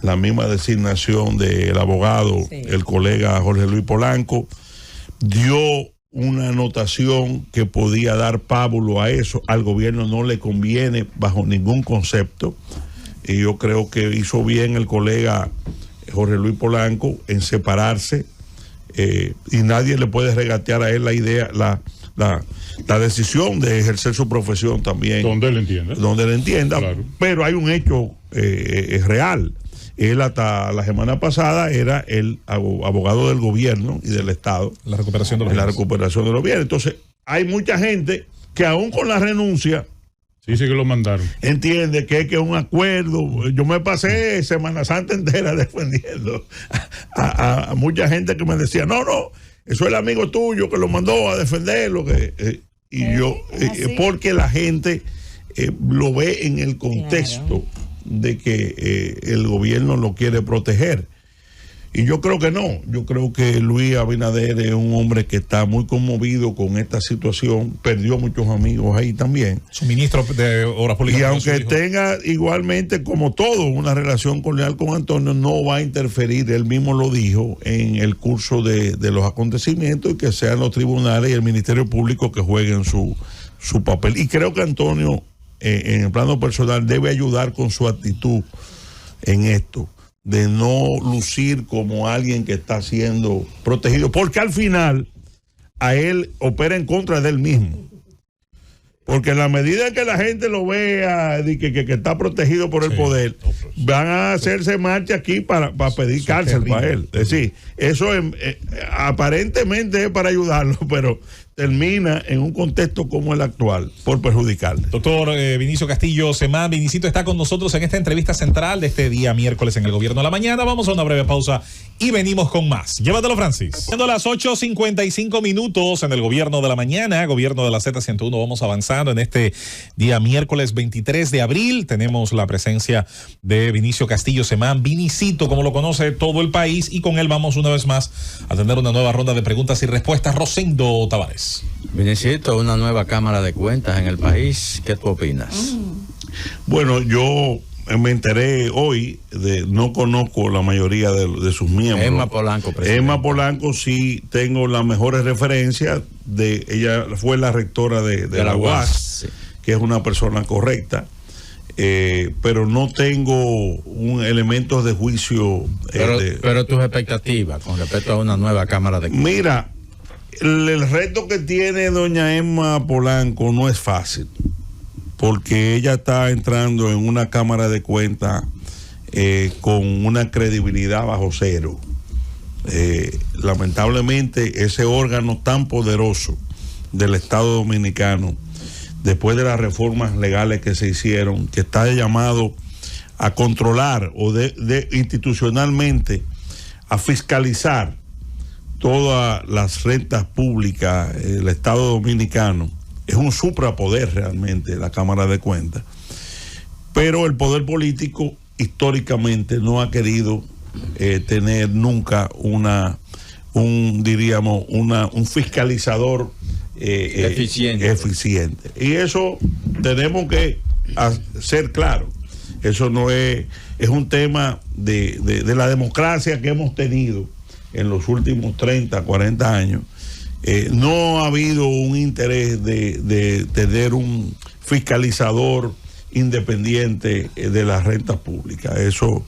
La misma designación del abogado, el colega Jorge Luis Polanco, dio una anotación que podía dar pábulo a eso. Al gobierno no le conviene bajo ningún concepto, y yo creo que hizo bien el colega Jorge Luis Polanco en separarse, y nadie le puede regatear a él la idea, la decisión de ejercer su profesión también. Donde él entienda. Claro. Pero hay un hecho real. Él hasta la semana pasada era el abogado del gobierno y del Estado. La recuperación de los bienes. Entonces, hay mucha gente que aún con la renuncia... Sí, que lo mandaron. Entiende que es un acuerdo. Yo me pasé Semana Santa entera defendiendo a mucha gente que me decía, no, eso es el amigo tuyo que lo mandó a defenderlo. Porque la gente lo ve en el contexto de que el gobierno lo quiere proteger. Y yo creo que no. Yo creo que Luis Abinader es un hombre que está muy conmovido con esta situación. Perdió muchos amigos ahí también. Su ministro de Obras Públicas. Y aunque tenga igualmente, como todo, una relación cordial con Antonio, no va a interferir, él mismo lo dijo, en el curso de los acontecimientos, y que sean los tribunales y el Ministerio Público que jueguen su papel. Y creo que Antonio, en el plano personal, debe ayudar con su actitud en esto, de no lucir como alguien que está siendo protegido, porque al final a él opera en contra de él mismo. Porque en la medida en que la gente lo vea que está protegido por el poder, van a hacerse marcha aquí para pedir cárcel para él. Es decir, eso aparentemente es para ayudarlo, pero termina en un contexto como el actual por perjudicarle. Doctor Vinicio Castillo Semán, Vinicito está con nosotros en esta entrevista central de este día miércoles en el Gobierno de la Mañana. Vamos a una breve pausa y venimos con más. Llévatelo, Francis. Siendo las 8:55 minutos en el Gobierno de la Mañana, Gobierno de la Z101, vamos avanzando en este día miércoles 23 de abril. Tenemos la presencia de Vinicio Castillo Semán, Vinicito, como lo conoce todo el país, y con él vamos una vez más a tener una nueva ronda de preguntas y respuestas. Rosendo Tavares. Vinicito, una nueva Cámara de Cuentas en el país, ¿qué tú opinas? Bueno, yo me enteré hoy, no conozco la mayoría de sus miembros. Emma Polanco, presidente. Emma Polanco sí tengo las mejores referencias, ella fue la rectora de la UAS, sí, que es una persona correcta, pero no tengo elementos de juicio. Pero tus expectativas con respecto a una nueva Cámara de Cuentas. Mira, el reto que tiene doña Emma Polanco no es fácil, porque ella está entrando en una Cámara de Cuentas con una credibilidad bajo cero. Lamentablemente, ese órgano tan poderoso del Estado Dominicano, después de las reformas legales que se hicieron, que está llamado a controlar o institucionalmente a fiscalizar todas las rentas públicas, el Estado Dominicano, es un suprapoder realmente la Cámara de Cuentas, pero el poder político históricamente no ha querido tener nunca un fiscalizador eficiente. Y eso tenemos que ser claros. Eso no es un tema de la democracia que hemos tenido en los últimos 30, 40 años. No ha habido un interés de tener un fiscalizador independiente de las rentas públicas. Eso.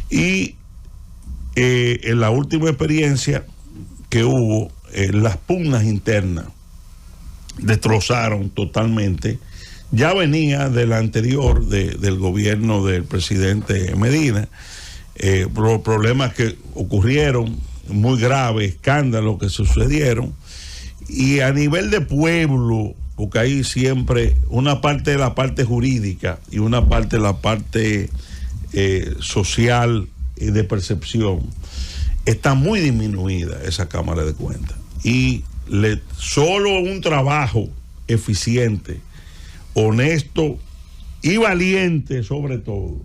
Y en la última experiencia que hubo, las pugnas internas destrozaron totalmente. Ya venía del anterior, del gobierno del presidente Medina, los problemas que ocurrieron, muy graves, escándalos que sucedieron, y a nivel de pueblo, porque hay siempre una parte de la parte jurídica y una parte de la parte social y de percepción, está muy disminuida esa Cámara de Cuentas, y solo un trabajo eficiente, honesto y valiente sobre todo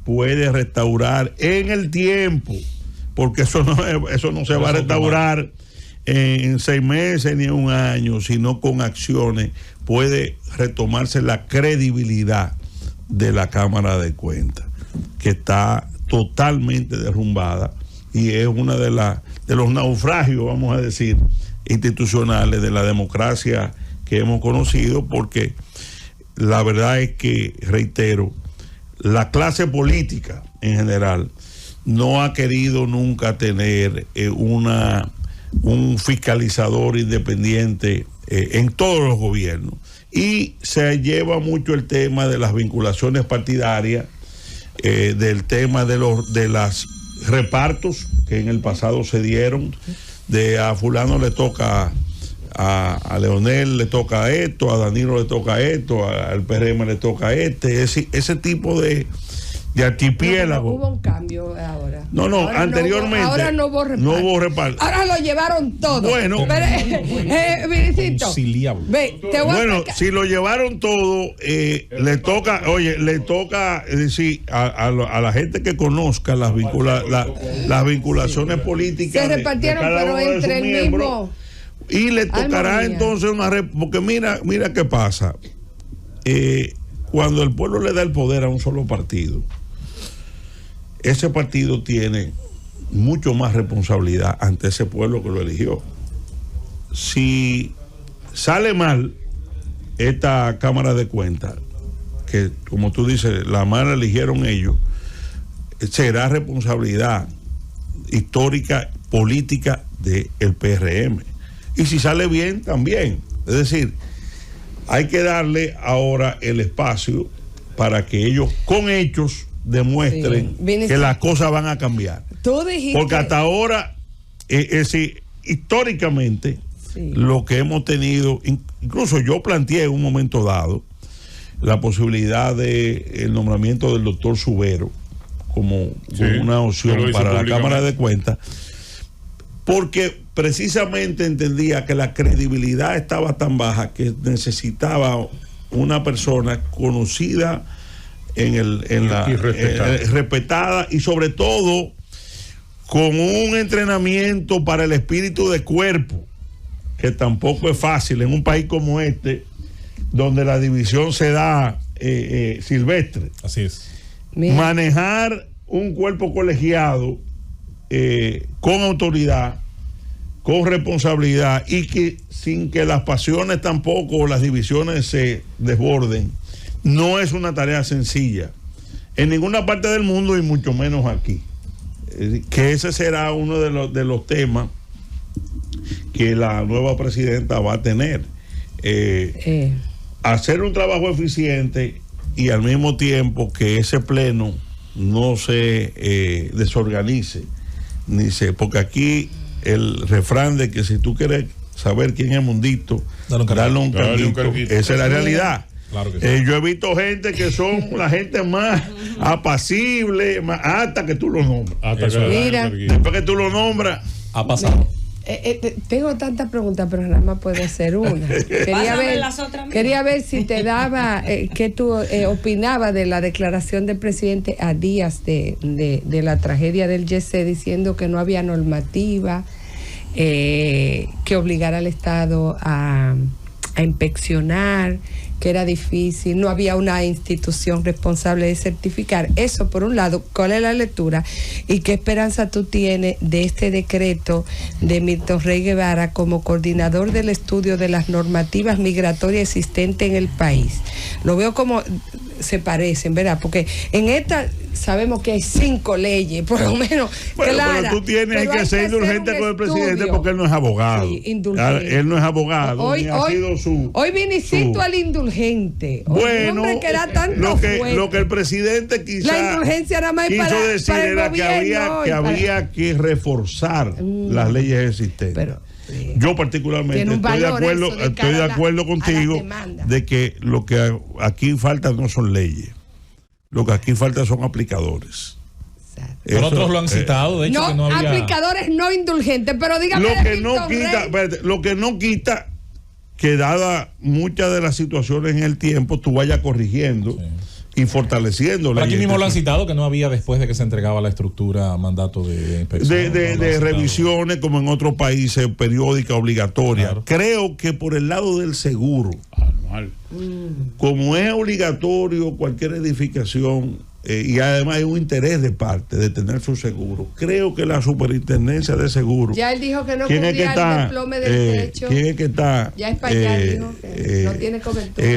puede restaurar en el tiempo, porque eso no se va a restaurar en 6 meses ni en un año, sino con acciones puede retomarse la credibilidad de la Cámara de Cuentas, que está totalmente derrumbada y es una de los naufragios, vamos a decir, institucionales de la democracia que hemos conocido, porque la verdad es que, reitero, la clase política en general no ha querido nunca tener un fiscalizador independiente en todos los gobiernos, y se lleva mucho el tema de las vinculaciones partidarias, del tema de los repartos que en el pasado se dieron, de a fulano le toca a Leonel le toca esto, a Danilo le toca esto, al PRM le toca ese tipo de archipiélago. Hubo un cambio ahora. No, ahora anteriormente. Ahora no hubo reparto. Ahora lo llevaron todo. Bueno, Vinicito, si lo llevaron todo, le toca decir a la gente que conozca las vinculaciones políticas. Se repartieron, pero entre el mismo. Y le tocará entonces porque mira qué pasa. Cuando el pueblo le da el poder a un solo partido, ese partido tiene mucho más responsabilidad ante ese pueblo que lo eligió. Si sale mal esta Cámara de Cuentas, que como tú dices, la mala eligieron ellos, será responsabilidad histórica, política del PRM. y si sale bien, también. Es decir, hay que darle ahora el espacio para que ellos con hechos demuestren que las cosas van a cambiar. Porque hasta ahora, históricamente, lo que hemos tenido, incluso yo planteé en un momento dado la posibilidad del nombramiento del doctor Subero como una opción para la Cámara de Cuentas, porque precisamente entendía que la credibilidad estaba tan baja que necesitaba una persona conocida respetada y sobre todo con un entrenamiento para el espíritu de cuerpo, que tampoco es fácil en un país como este, donde la división se da silvestre. Así es. Manejar un cuerpo colegiado con autoridad, con responsabilidad, y que sin que las pasiones tampoco o las divisiones se desborden, no es una tarea sencilla en ninguna parte del mundo y mucho menos aquí. Que ese será uno de los temas que la nueva presidenta va a tener. Hacer un trabajo eficiente y al mismo tiempo que ese pleno no se desorganice, porque aquí el refrán de que si tú quieres saber quién es Mundito, dale un carguito. Esa es la realidad. Claro que sí. Yo he visto gente que son la gente más apacible, hasta que tú lo nombras. Mira, después que tú lo nombras, ha pasado. Tengo tantas preguntas, pero nada más puedo hacer una. Quería ver si te daba, qué tú opinabas de la declaración del presidente a días de la tragedia del YC, diciendo que no había normativa que obligara al Estado a inspeccionar, que era difícil, no había una institución responsable de certificar. Eso por un lado. ¿Cuál es la lectura y qué esperanza tú tienes de este decreto de Milton Rey Guevara como coordinador del estudio de las normativas migratorias existentes en el país? Lo veo como se parecen, ¿verdad? Porque en esta sabemos que hay 5 leyes, por lo menos. Bueno, pero tú tienes que ser indulgente con el presidente porque él no es abogado. Sí, él no es abogado. Hoy vinicito al indulgente. Bueno, lo que el presidente quizá la indulgencia nada más quiso decir era que había que reforzar las leyes existentes. Yo particularmente estoy de acuerdo contigo de que lo que aquí falta no son leyes, lo que aquí falta son aplicadores. Pero otros lo han citado, de hecho, no, que no había aplicadores no indulgentes, pero dígame lo que no quita que dada muchas de las situaciones en el tiempo tú vayas corrigiendo y fortaleciendo. Pero aquí mismo lo han citado que no había, después de que se entregaba la estructura, mandato de inspección. De revisiones, como en otros países, periódica, obligatoria. Claro. Creo que por el lado del seguro, como es obligatorio cualquier edificación, y además hay un interés de parte de tener su seguro, creo que la superintendencia de seguro, ya él dijo que no cubría el desplome del techo. ¿Quién es que está? Ya es para allá, dijo que no tiene cobertura.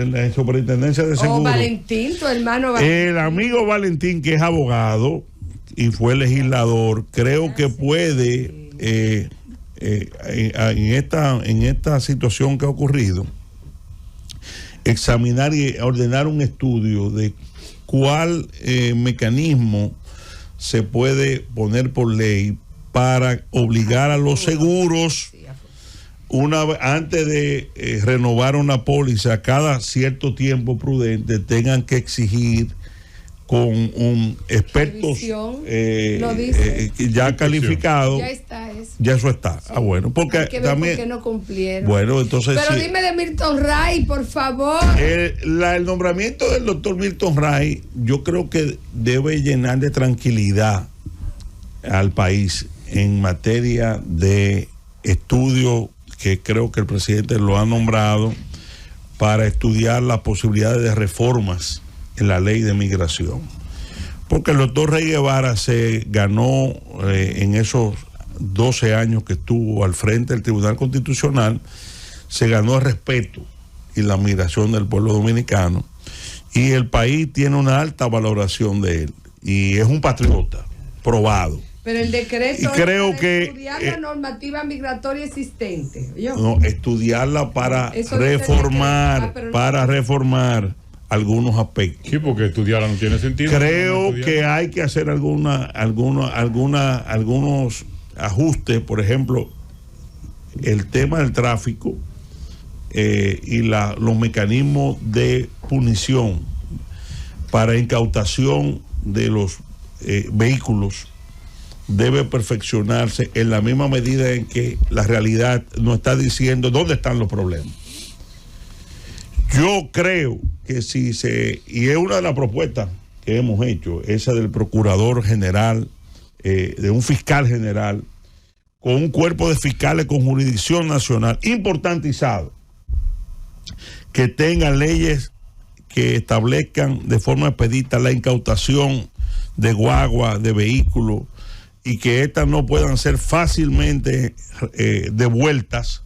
La superintendencia de seguro. Valentín, tu hermano Valentín. El amigo Valentín, que es abogado y fue legislador, creo que puede en esta situación que ha ocurrido examinar y ordenar un estudio de cuál mecanismo se puede poner por ley para obligar a los seguros, antes de renovar una póliza cada cierto tiempo prudente, tengan que exigir con expertos ya calificados. Ya está eso. Ya eso está. Sí. Bueno, porque hay que ver también por qué no cumplieron. Bueno, entonces pero dime de Milton Ray, por favor. El nombramiento del doctor Milton Ray, yo creo que debe llenar de tranquilidad al país en materia de estudio, que creo que el presidente lo ha nombrado para estudiar las posibilidades de reformas en la ley de migración, porque el doctor Rey Guevara se ganó en esos 12 años que estuvo al frente del Tribunal Constitucional, se ganó el respeto y la admiración del pueblo dominicano, y el país tiene una alta valoración de él, y es un patriota probado. Pero el decreto y creo es para que estudiar la normativa migratoria existente. No, estudiarla para Eso reformar, pero no. para reformar algunos aspectos. Sí, porque estudiarla no tiene sentido. Creo que hay que hacer algunos ajustes, por ejemplo, el tema del tráfico y los mecanismos de punición para incautación de los vehículos debe perfeccionarse en la misma medida en que la realidad nos está diciendo dónde están los problemas. Yo creo que y es una de las propuestas que hemos hecho, esa del procurador general, de un fiscal general, con un cuerpo de fiscales con jurisdicción nacional, importantizado, que tengan leyes que establezcan de forma expedita la incautación de guagua, de vehículos, y que estas no puedan ser fácilmente devueltas.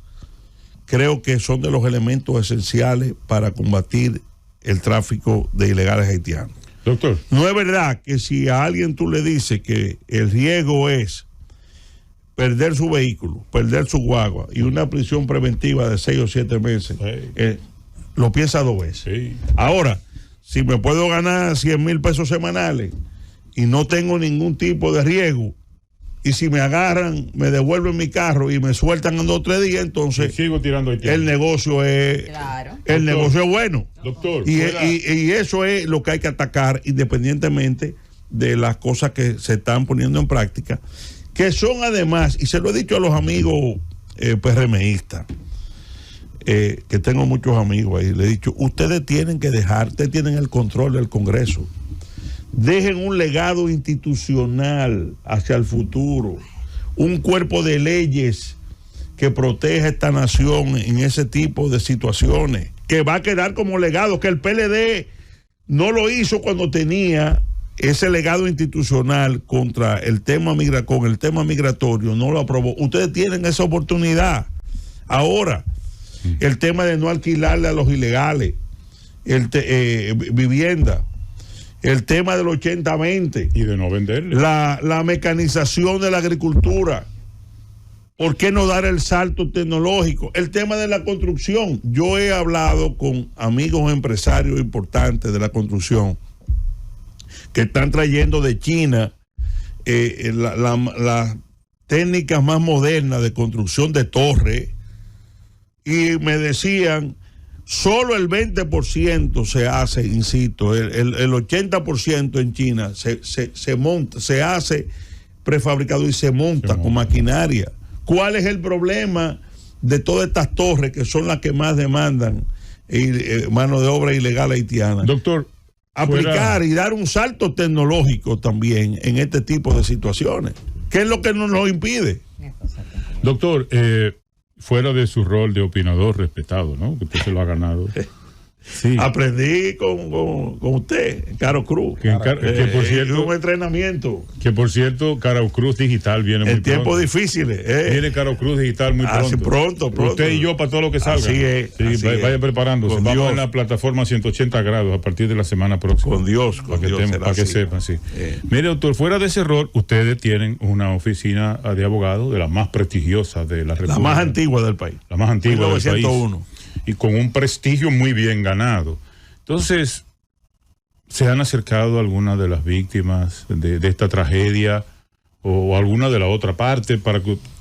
Creo que son de los elementos esenciales para combatir el tráfico de ilegales haitianos. Doctor. No es verdad que si a alguien tú le dices que el riesgo es perder su vehículo, perder su guagua y una prisión preventiva de 6 o 7 meses, lo piensa 2 veces. Sí. Ahora, si me puedo ganar 100,000 pesos semanales y no tengo ningún tipo de riesgo, y si me agarran, me devuelven mi carro y me sueltan en 2 o 3 días, entonces sigo tirando el negocio es negocio es bueno. Doctor, y eso es lo que hay que atacar, independientemente de las cosas que se están poniendo en práctica, que son además, y se lo he dicho a los amigos PRMistas, que tengo muchos amigos ahí, le he dicho, ustedes tienen el control del Congreso. Dejen un legado institucional hacia el futuro, un cuerpo de leyes que proteja a esta nación en ese tipo de situaciones, que va a quedar como legado, que el PLD no lo hizo cuando tenía ese legado institucional contra el tema migratorio, no lo aprobó. Ustedes tienen esa oportunidad. Ahora, el tema de no alquilarle a los ilegales vivienda, el tema del 80-20 y de no venderle, la mecanización de la agricultura, ¿por qué no dar el salto tecnológico? El tema de la construcción. Yo he hablado con amigos empresarios importantes de la construcción que están trayendo de China las técnicas más modernas de construcción de torres, y me decían, solo el 20% se hace, insisto, el 80% en China se monta, se hace prefabricado y se monta con maquinaria. ¿Cuál es el problema de todas estas torres que son las que más demandan mano de obra ilegal haitiana? Doctor, aplicar y dar un salto tecnológico también en este tipo de situaciones. ¿Qué es lo que nos lo impide? Doctor, fuera de su rol de opinador respetado, ¿no? Que usted se lo ha ganado. Sí. Aprendí con usted, Caro Cruz. Que por cierto, un entrenamiento. Que por cierto, Caro Cruz Digital viene muy pronto. En tiempos difíciles. Viene Caro Cruz Digital muy pronto. Pronto. Usted y yo para todo lo que salga. Así es. Sí, vaya preparándose. Pues en la plataforma 180 grados a partir de la semana próxima. Con Dios. Para que sepan, sí. Mire, doctor, fuera de ese rol, ustedes tienen una oficina de abogados de la más prestigiosa de la República. La más antigua del país. La más antigua 1901. del país. Y con un prestigio muy bien ganado. Entonces, ¿se han acercado a algunas de las víctimas de esta tragedia o alguna de la otra parte para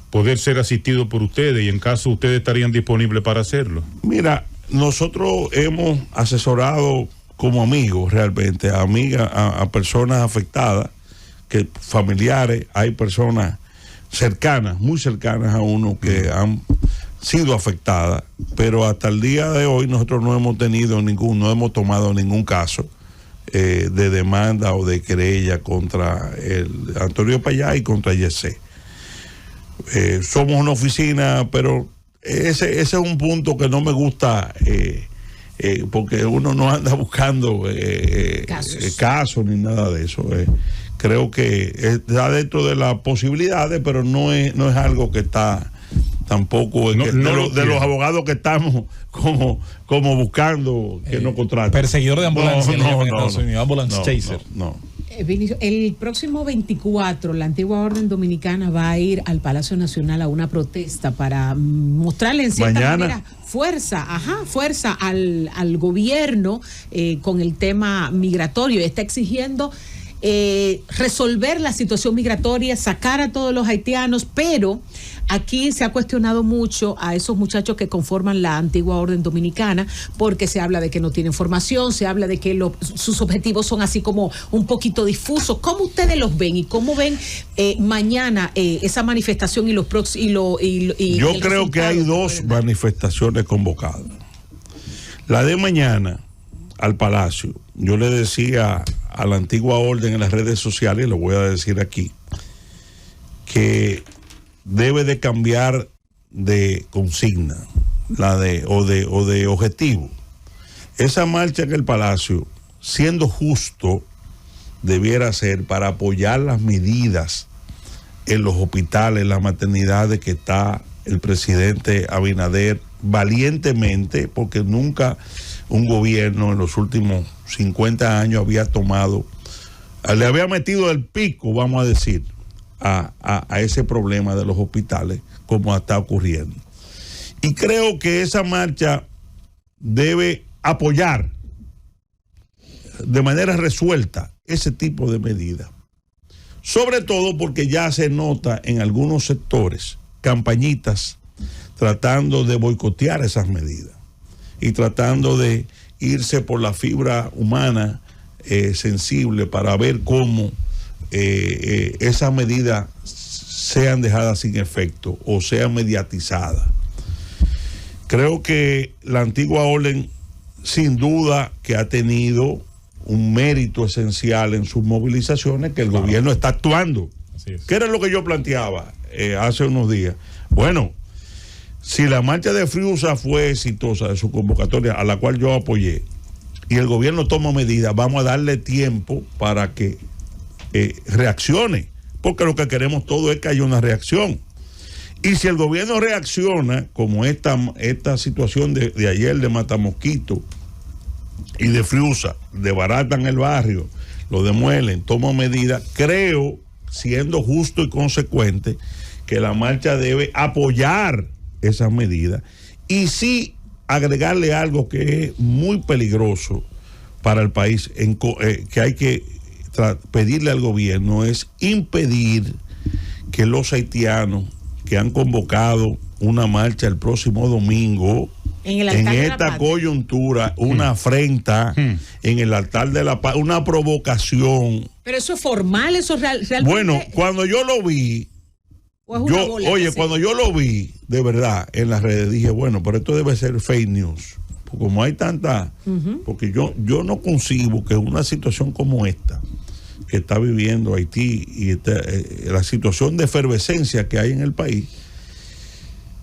poder ser asistido por ustedes, y en caso ustedes estarían disponibles para hacerlo? Mira, nosotros hemos asesorado como amigos realmente a personas afectadas, que familiares, hay personas cercanas, muy cercanas a uno que han sido afectadas, pero hasta el día de hoy nosotros no hemos tomado ningún caso de demanda o de querella contra el Antonio Payá y contra Yesé. Somos una oficina, pero ese es un punto que no me gusta, porque uno no anda buscando casos ni nada de eso. Creo que está dentro de las posibilidades, pero no es algo que está tampoco de los abogados que estamos como buscando que nos contraten. Perseguidor de ambulancia, no, Ambulance Chaser. No. Vinicio, el próximo 24, la Antigua Orden Dominicana va a ir al Palacio Nacional a una protesta para mostrarle en cierta manera fuerza al gobierno con el tema migratorio. Está exigiendo resolver la situación migratoria, sacar a todos los haitianos, pero aquí se ha cuestionado mucho a esos muchachos que conforman la Antigua Orden Dominicana, porque se habla de que no tienen formación, se habla de que sus objetivos son así como un poquito difusos. ¿Cómo ustedes los ven y cómo ven mañana esa manifestación y los próximos? Yo creo que hay dos manifestaciones convocadas. La de mañana al Palacio, yo le decía a la Antigua Orden en las redes sociales, lo voy a decir aquí, que debe de cambiar de consigna, o de objetivo. Esa marcha en el Palacio, siendo justo, debiera ser para apoyar las medidas en los hospitales, en las maternidades que está el presidente Abinader valientemente, porque nunca un gobierno en los últimos 50 años le había metido el pico, vamos a decir, a ese problema de los hospitales, como está ocurriendo. Y creo que esa marcha debe apoyar de manera resuelta ese tipo de medidas. Sobre todo porque ya se nota en algunos sectores campañitas tratando de boicotear esas medidas y tratando de irse por la fibra humana sensible para ver cómo esas medidas sean dejadas sin efecto o sean mediatizadas. Creo que la Antigua Orden, sin duda, que ha tenido un mérito esencial en sus movilizaciones, que el gobierno está actuando. ¿Qué era lo que yo planteaba hace unos días? Bueno, si la marcha de Friusa fue exitosa de su convocatoria, a la cual yo apoyé, y el gobierno toma medidas, vamos a darle tiempo para que reaccione, porque lo que queremos todo es que haya una reacción. Y si el gobierno reacciona, como esta situación de ayer de Matamosquito y de Friusa, desbaratan el barrio, lo demuelen, toman medidas, creo, siendo justo y consecuente, que la marcha debe apoyar esas medidas y sí agregarle algo que es muy peligroso para el país, que hay que pedirle al gobierno, es impedir que los haitianos que han convocado una marcha el próximo domingo, en esta coyuntura, una afrenta en el altar de la paz, una provocación. Pero eso es formal, eso realmente. Bueno, cuando yo lo vi, cuando yo lo vi de verdad en las redes, dije, bueno, pero esto debe ser fake news. Porque como hay tanta, porque yo no concibo que una situación como esta que está viviendo Haití y la situación de efervescencia que hay en el país,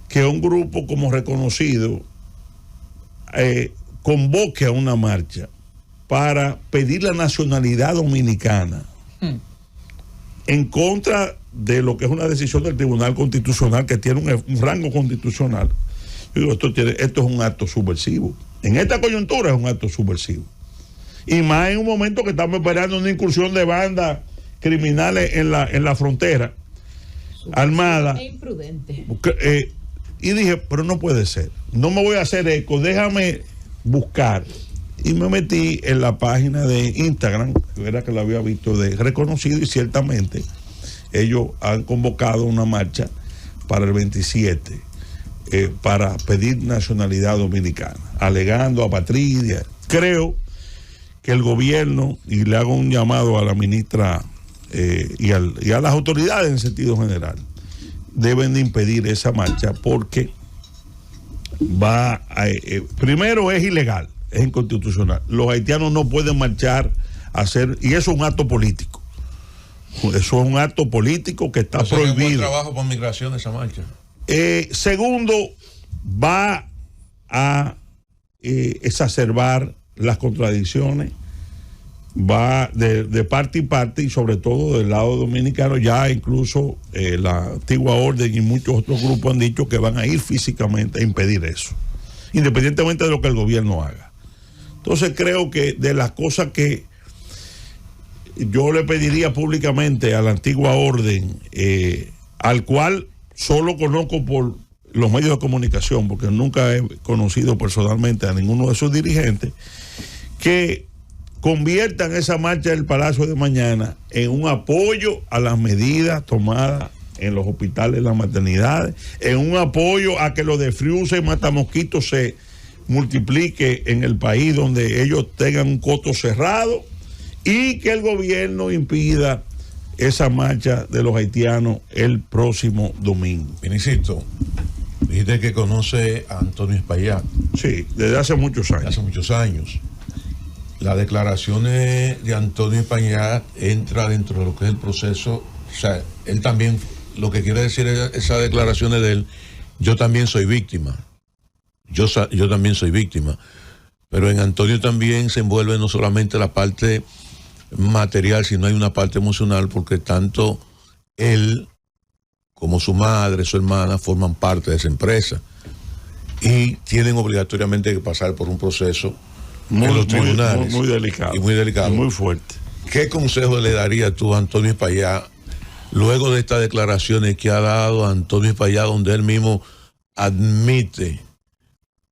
que un grupo como reconocido convoque a una marcha para pedir la nacionalidad dominicana en contra de lo que es una decisión del Tribunal Constitucional que tiene un rango constitucional. Yo digo, esto es un acto subversivo. En esta coyuntura es un acto subversivo. Y más en un momento que estamos esperando una incursión de bandas criminales en la frontera armada. Es imprudente. Y dije, pero no puede ser. No me voy a hacer eco, déjame buscar. Y me metí en la página de Instagram, que era que lo había visto de reconocido, y ciertamente ellos han convocado una marcha para el 27 para pedir nacionalidad dominicana, alegando apatridia. Creo que el gobierno, y le hago un llamado a la ministra y a las autoridades en sentido general, deben de impedir esa marcha porque primero es ilegal, es inconstitucional. Los haitianos no pueden marchar y eso es un acto político. Eso es un acto político que está prohibido. ¿Es un buen trabajo por migración esa marcha? Segundo, va a exacerbar las contradicciones, va de parte y parte, y sobre todo del lado dominicano. Ya incluso la Antigua Orden y muchos otros grupos han dicho que van a ir físicamente a impedir eso, independientemente de lo que el gobierno haga. Entonces creo que de las cosas que yo le pediría públicamente a la antigua orden, al cual solo conozco por los medios de comunicación, porque nunca he conocido personalmente a ninguno de sus dirigentes, que conviertan esa marcha del Palacio de mañana en un apoyo a las medidas tomadas en los hospitales, en las maternidades, en un apoyo a que lo de Friusa y Matamosquito se multiplique en el país, donde ellos tengan un coto cerrado, y que el gobierno impida esa marcha de los haitianos el próximo domingo. Vinicito, dijiste que conoce a Antonio Espaillat. Sí, desde hace muchos años. Hace muchos años. Las declaraciones de Antonio Espaillat entra dentro de lo que es el proceso. O sea, él también, lo que quiere decir es esas declaraciones de él, yo también soy víctima. Yo también soy víctima. Pero en Antonio también se envuelve no solamente la parte material, sino hay una parte emocional, porque tanto él como su madre, su hermana, forman parte de esa empresa y tienen obligatoriamente que pasar por un proceso en los tribunales. Muy delicado. Y muy delicado. Y muy fuerte. ¿Qué consejo le darías tú a Antonio Espaillat luego de estas declaraciones que ha dado Antonio Espaillat, donde él mismo admite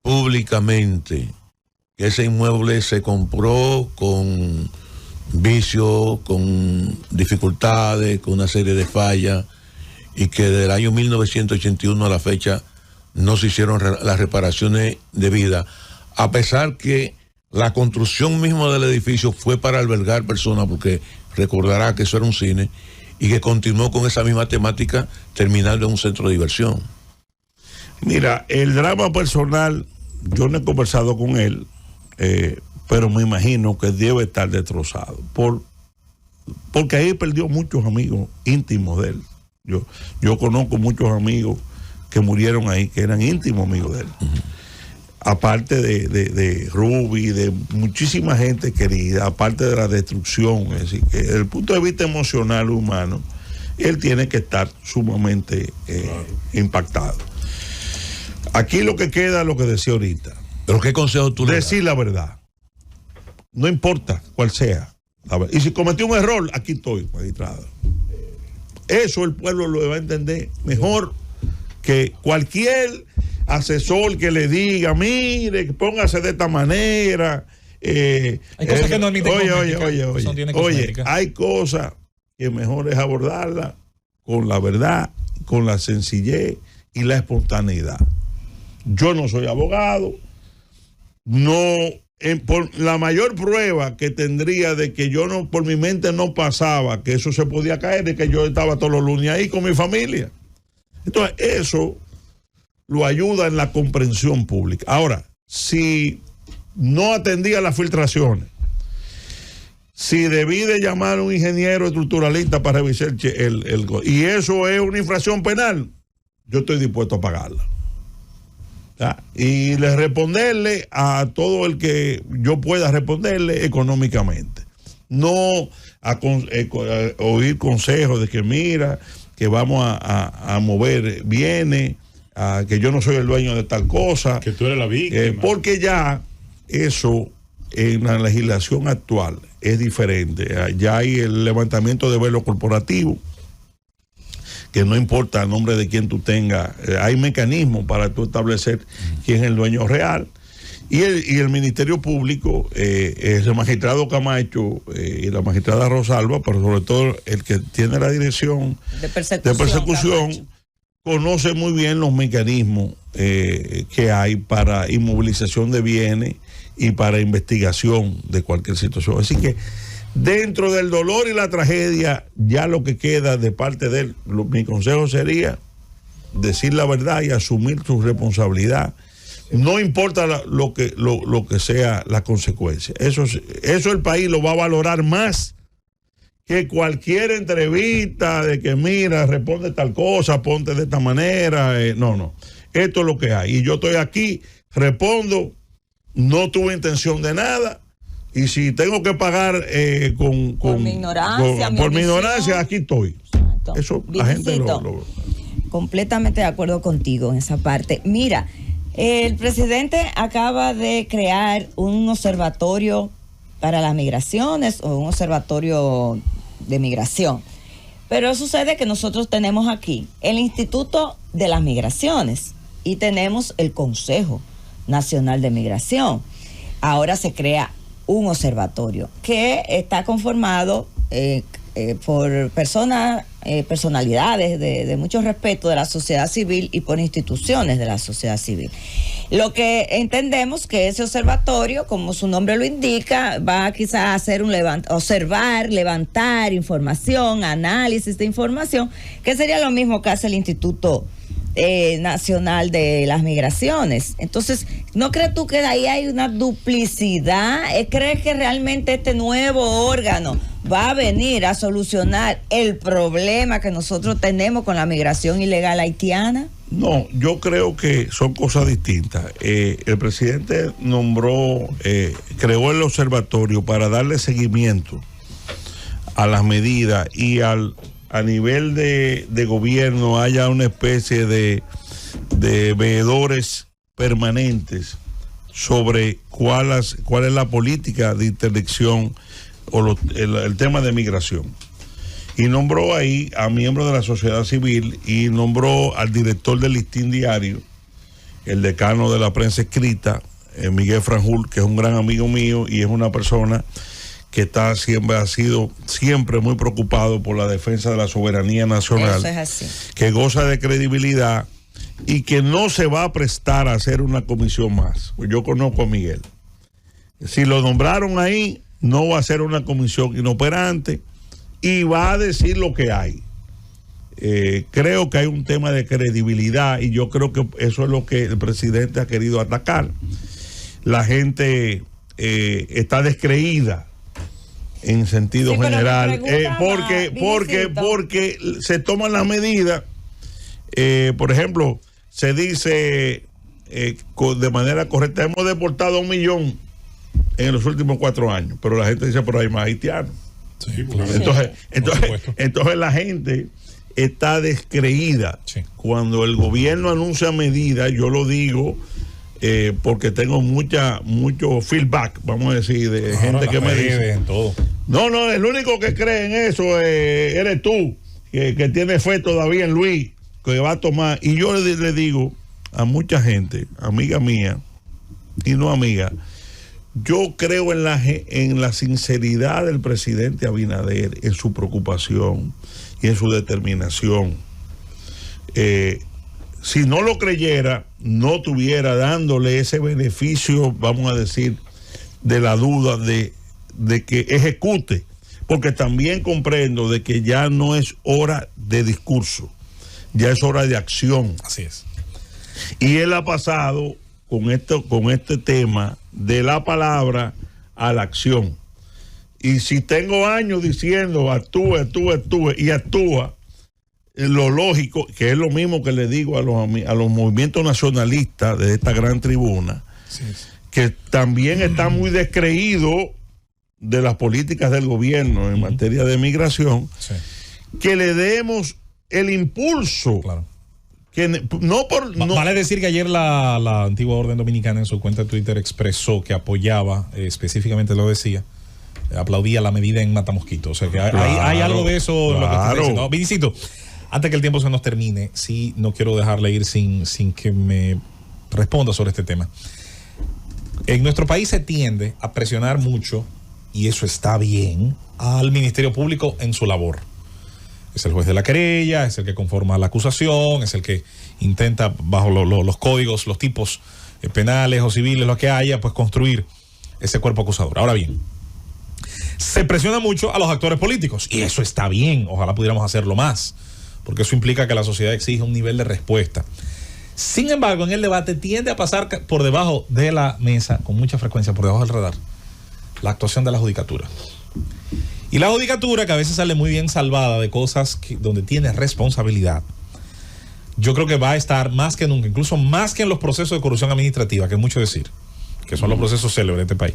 públicamente que ese inmueble se compró con vicios, con dificultades, con una serie de fallas, y que del año 1981 a la fecha no se hicieron las reparaciones debidas, a pesar que la construcción misma del edificio fue para albergar personas, porque recordará que eso era un cine, y que continuó con esa misma temática terminando en un centro de diversión? Mira, el drama personal, yo no he conversado con él, pero me imagino que debe estar destrozado, porque ahí perdió muchos amigos íntimos de él. Yo conozco muchos amigos que murieron ahí, que eran íntimos amigos de él. Uh-huh. Aparte de Ruby, de muchísima gente querida, aparte de la destrucción. Es decir, que desde el punto de vista emocional humano, él tiene que estar sumamente impactado. Aquí lo que queda, lo que decía ahorita. ¿Pero qué consejo tú le das? Decir la verdad. No importa cuál sea. Y si cometió un error, aquí estoy, magistrado. Eso el pueblo lo va a entender mejor que cualquier asesor que le diga, mire, póngase de esta manera. Hay cosas que no admiten. Oye, hay cosas que mejor es abordarlas con la verdad, con la sencillez y la espontaneidad. Yo no soy abogado, por la mayor prueba que tendría de que yo no, por mi mente no pasaba que eso se podía caer, de que yo estaba todos los lunes ahí con mi familia. Entonces, eso lo ayuda en la comprensión pública. Ahora, si no atendía las filtraciones, si debí de llamar a un ingeniero estructuralista para revisar y eso es una infracción penal, yo estoy dispuesto a pagarla. ¿Ya? Y responderle a todo el que yo pueda responderle económicamente. No a oír consejos de que mira, que vamos a mover bienes, que yo no soy el dueño de tal cosa. Que tú eres la víctima. Porque ya eso en la legislación actual es diferente. Ya hay el levantamiento de velo corporativo, que no importa el nombre de quien tú tengas, hay mecanismos para tú establecer quién es el dueño real. Y el Ministerio Público, el magistrado Camacho y la magistrada Rosalba, pero sobre todo el que tiene la dirección de persecución conoce muy bien los mecanismos que hay para inmovilización de bienes y para investigación de cualquier situación. Así que dentro del dolor y la tragedia, ya lo que queda de parte de él, mi consejo sería decir la verdad y asumir su responsabilidad. No importa lo que sea la consecuencia. Eso el país lo va a valorar más que cualquier entrevista de que mira, responde tal cosa, ponte de esta manera. No. Esto es lo que hay. Y yo estoy aquí, respondo, no tuve intención de nada. Y si tengo que pagar por mi ignorancia, aquí estoy. Exacto. Eso la gente lo completamente de acuerdo contigo en esa parte. Mira, el presidente acaba de crear un observatorio para las migraciones o un observatorio de migración. Pero sucede que nosotros tenemos aquí el Instituto de las Migraciones y tenemos el Consejo Nacional de Migración. Ahora se crea un observatorio que está conformado por personalidades de mucho respeto de la sociedad civil y por instituciones de la sociedad civil. Lo que entendemos que ese observatorio, como su nombre lo indica, va quizás a hacer observar, levantar información, análisis de información, que sería lo mismo que hace el Instituto Nacional de las Migraciones. Entonces, ¿no crees tú que de ahí hay una duplicidad? ¿Crees que realmente este nuevo órgano va a venir a solucionar el problema que nosotros tenemos con la migración ilegal haitiana? No, yo creo que son cosas distintas. El presidente creó el observatorio para darle seguimiento a las medidas y a nivel de gobierno haya una especie de veedores permanentes sobre cuál es la política de interdicción o el tema de migración. Y nombró ahí a miembros de la sociedad civil y nombró al director del Listín Diario, el decano de la prensa escrita, Miguel Franjul, que es un gran amigo mío y es una persona que ha sido siempre muy preocupado por la defensa de la soberanía nacional. Eso es así. Que goza de credibilidad y que no se va a prestar a hacer una comisión más. Pues yo conozco a Miguel. Si lo nombraron ahí, no va a ser una comisión inoperante y va a decir lo que hay. Creo que hay un tema de credibilidad y yo creo que eso es lo que el presidente ha querido atacar. La gente está descreída en sentido general, porque se toman las medidas. Por ejemplo, se dice de manera correcta, hemos deportado 1 millón en los últimos 4 años, pero la gente dice, pero hay más haitianos. Sí, claro. Entonces la gente está descreída. Sí. Cuando el gobierno anuncia medidas, yo lo digo porque tengo mucho feedback, vamos a decir, de gente que me dice todo. No, el único que cree en eso eres tú, que tiene fe todavía en Luis, que va a tomar. Y yo le digo a mucha gente, amiga mía y no amiga, yo creo en la sinceridad del presidente Abinader, en su preocupación y en su determinación. Si no lo creyera, no estuviera dándole ese beneficio, vamos a decir, de la duda de que ejecute, porque también comprendo de que ya no es hora de discurso, ya es hora de acción. Así es. Y él ha pasado con este tema de la palabra a la acción. Y si tengo años diciendo actúe y actúa, lo lógico, que es lo mismo que le digo a los movimientos nacionalistas de esta gran tribuna, sí, que también están muy descreídos de las políticas del gobierno en materia de migración, sí, que le demos el impulso. Claro. Vale decir que ayer la antigua Orden Dominicana en su cuenta de Twitter expresó que apoyaba, específicamente lo decía, aplaudía la medida en Matamosquito. O sea que hay algo de eso en lo que estoy diciendo. Vinicito, antes que el tiempo se nos termine, sí, no quiero dejarle ir sin que me responda sobre este tema. En nuestro país se tiende a presionar mucho, y eso está bien, al Ministerio Público en su labor. Es el juez de la querella, es el que conforma la acusación, es el que intenta, bajo los códigos, los tipos penales o civiles, lo que haya, pues construir ese cuerpo acusador. Ahora bien, se presiona mucho a los actores políticos, y eso está bien, ojalá pudiéramos hacerlo más, porque eso implica que la sociedad exige un nivel de respuesta. Sin embargo, en el debate tiende a pasar por debajo de la mesa, con mucha frecuencia, por debajo del radar, la actuación de la judicatura. Y la judicatura, que a veces sale muy bien salvada de cosas donde tiene responsabilidad, yo creo que va a estar más que nunca, incluso más que en los procesos de corrupción administrativa, que es mucho decir, que son los procesos célebres de este país.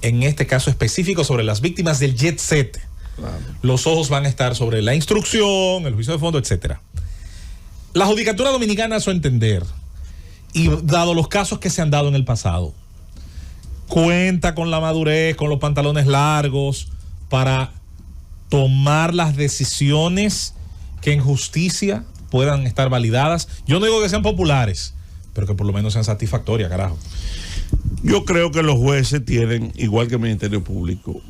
En este caso específico sobre las víctimas del jet set, los ojos van a estar sobre la instrucción, el juicio de fondo, etcétera. La judicatura dominicana, a su entender, y dado los casos que se han dado en el pasado, cuenta con la madurez, con los pantalones largos para tomar las decisiones que en justicia puedan estar validadas? Yo no digo que sean populares, pero que por lo menos sean satisfactorias, carajo. Yo creo que los jueces tienen, igual que el Ministerio Público,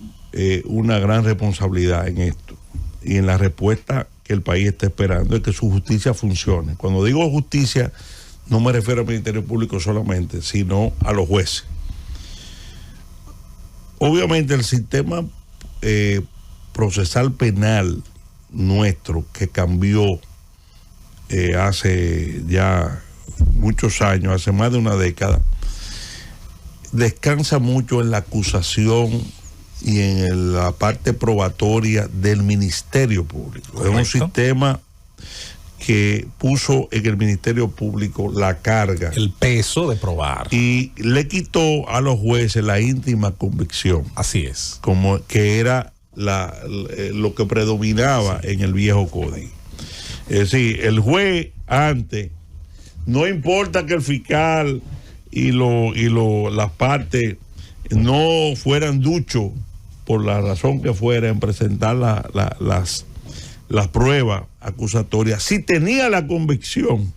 una gran responsabilidad en esto y en la respuesta que el país está esperando, es que su justicia funcione. Cuando digo justicia, no me refiero al Ministerio Público solamente, sino a los jueces. Obviamente el sistema procesal penal nuestro, que cambió hace ya muchos años, hace más de una década, descansa mucho en la acusación y en la parte probatoria del Ministerio Público. Correcto. Es un sistema que puso en el Ministerio Público la carga, el peso de probar, y le quitó a los jueces la íntima convicción. Así es. Como que era lo que predominaba en el viejo código. Es decir, el juez antes, no importa que el fiscal y las partes no fueran duchos por la razón que fuera en presentar las pruebas acusatorias, si tenía la convicción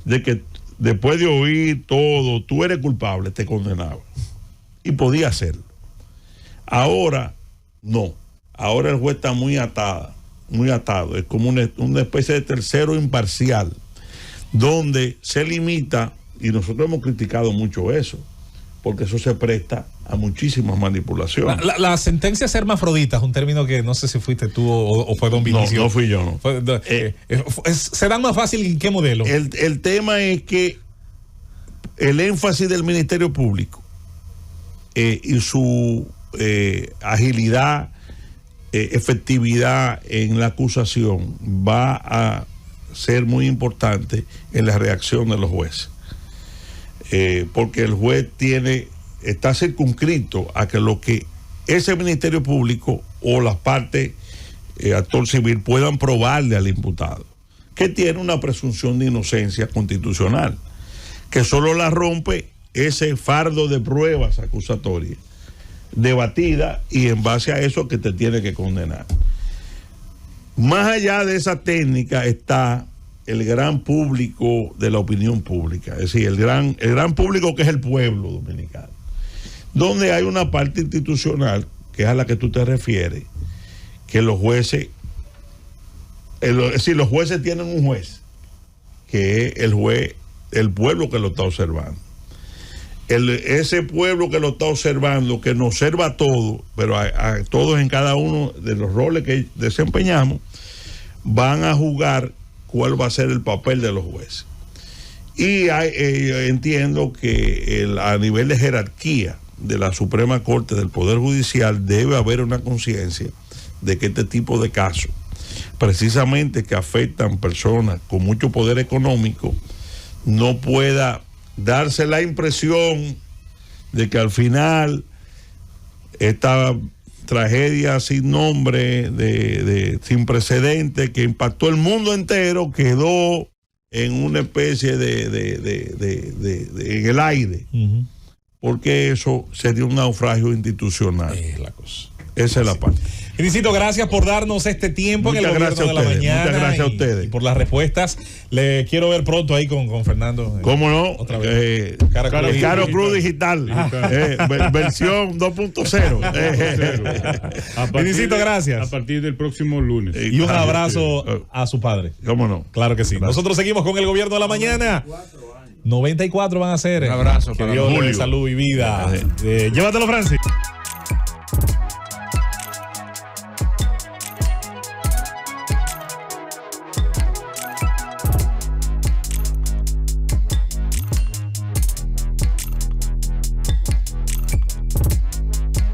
de que después de oír todo, tú eres culpable, te condenaba. Y podía hacerlo. Ahora, no. Ahora el juez está muy atado. Es como una especie de tercero imparcial, donde se limita, y nosotros hemos criticado mucho eso, porque eso se presta a muchísimas manipulaciones. La sentencias hermafroditas, un término que no sé si fuiste tú o fue don Vinicio. No fui yo. No. ¿Se dan más fácil en qué modelo? El tema es que el énfasis del Ministerio Público y su agilidad, efectividad en la acusación va a ser muy importante en la reacción de los jueces. Porque el juez está circunscrito a que lo que ese Ministerio Público o las partes actor civil puedan probarle al imputado, que tiene una presunción de inocencia constitucional, que solo la rompe ese fardo de pruebas acusatorias debatida, y en base a eso que te tiene que condenar. Más allá de esa técnica está el gran público de la opinión pública, es decir, el gran público que es el pueblo dominicano, donde hay una parte institucional, que es a la que tú te refieres, que los jueces, es decir, los jueces tienen un juez, que es el pueblo que lo está observando. Ese pueblo que lo está observando, que nos observa todo, pero a todos en cada uno de los roles que desempeñamos, van a jugar cuál va a ser el papel de los jueces. Y entiendo que a nivel de jerarquía de la Suprema Corte del Poder Judicial debe haber una conciencia de que este tipo de casos, precisamente que afectan personas con mucho poder económico, no pueda darse la impresión de que al final esta tragedia sin nombre, sin precedente, que impactó el mundo entero, quedó en una especie en el aire. Uh-huh. Porque eso sería un naufragio institucional. Es la cosa. Esa es la parte. Vinicito, gracias por darnos este tiempo en el Gobierno de la Mañana. Muchas gracias a ustedes. Y por las respuestas. Le quiero ver pronto ahí con Fernando. ¿Cómo no? Otra vez. Caro Cruz Digital. Versión 2.0. Vinicito, gracias. A partir del próximo lunes. Y un abrazo a su padre. ¿Cómo no? Claro que sí. Gracias. Nosotros seguimos con el Gobierno de la Mañana. 94 van a ser. Un abrazo que para Dios le dé salud y vida. Llévatelo, Francis.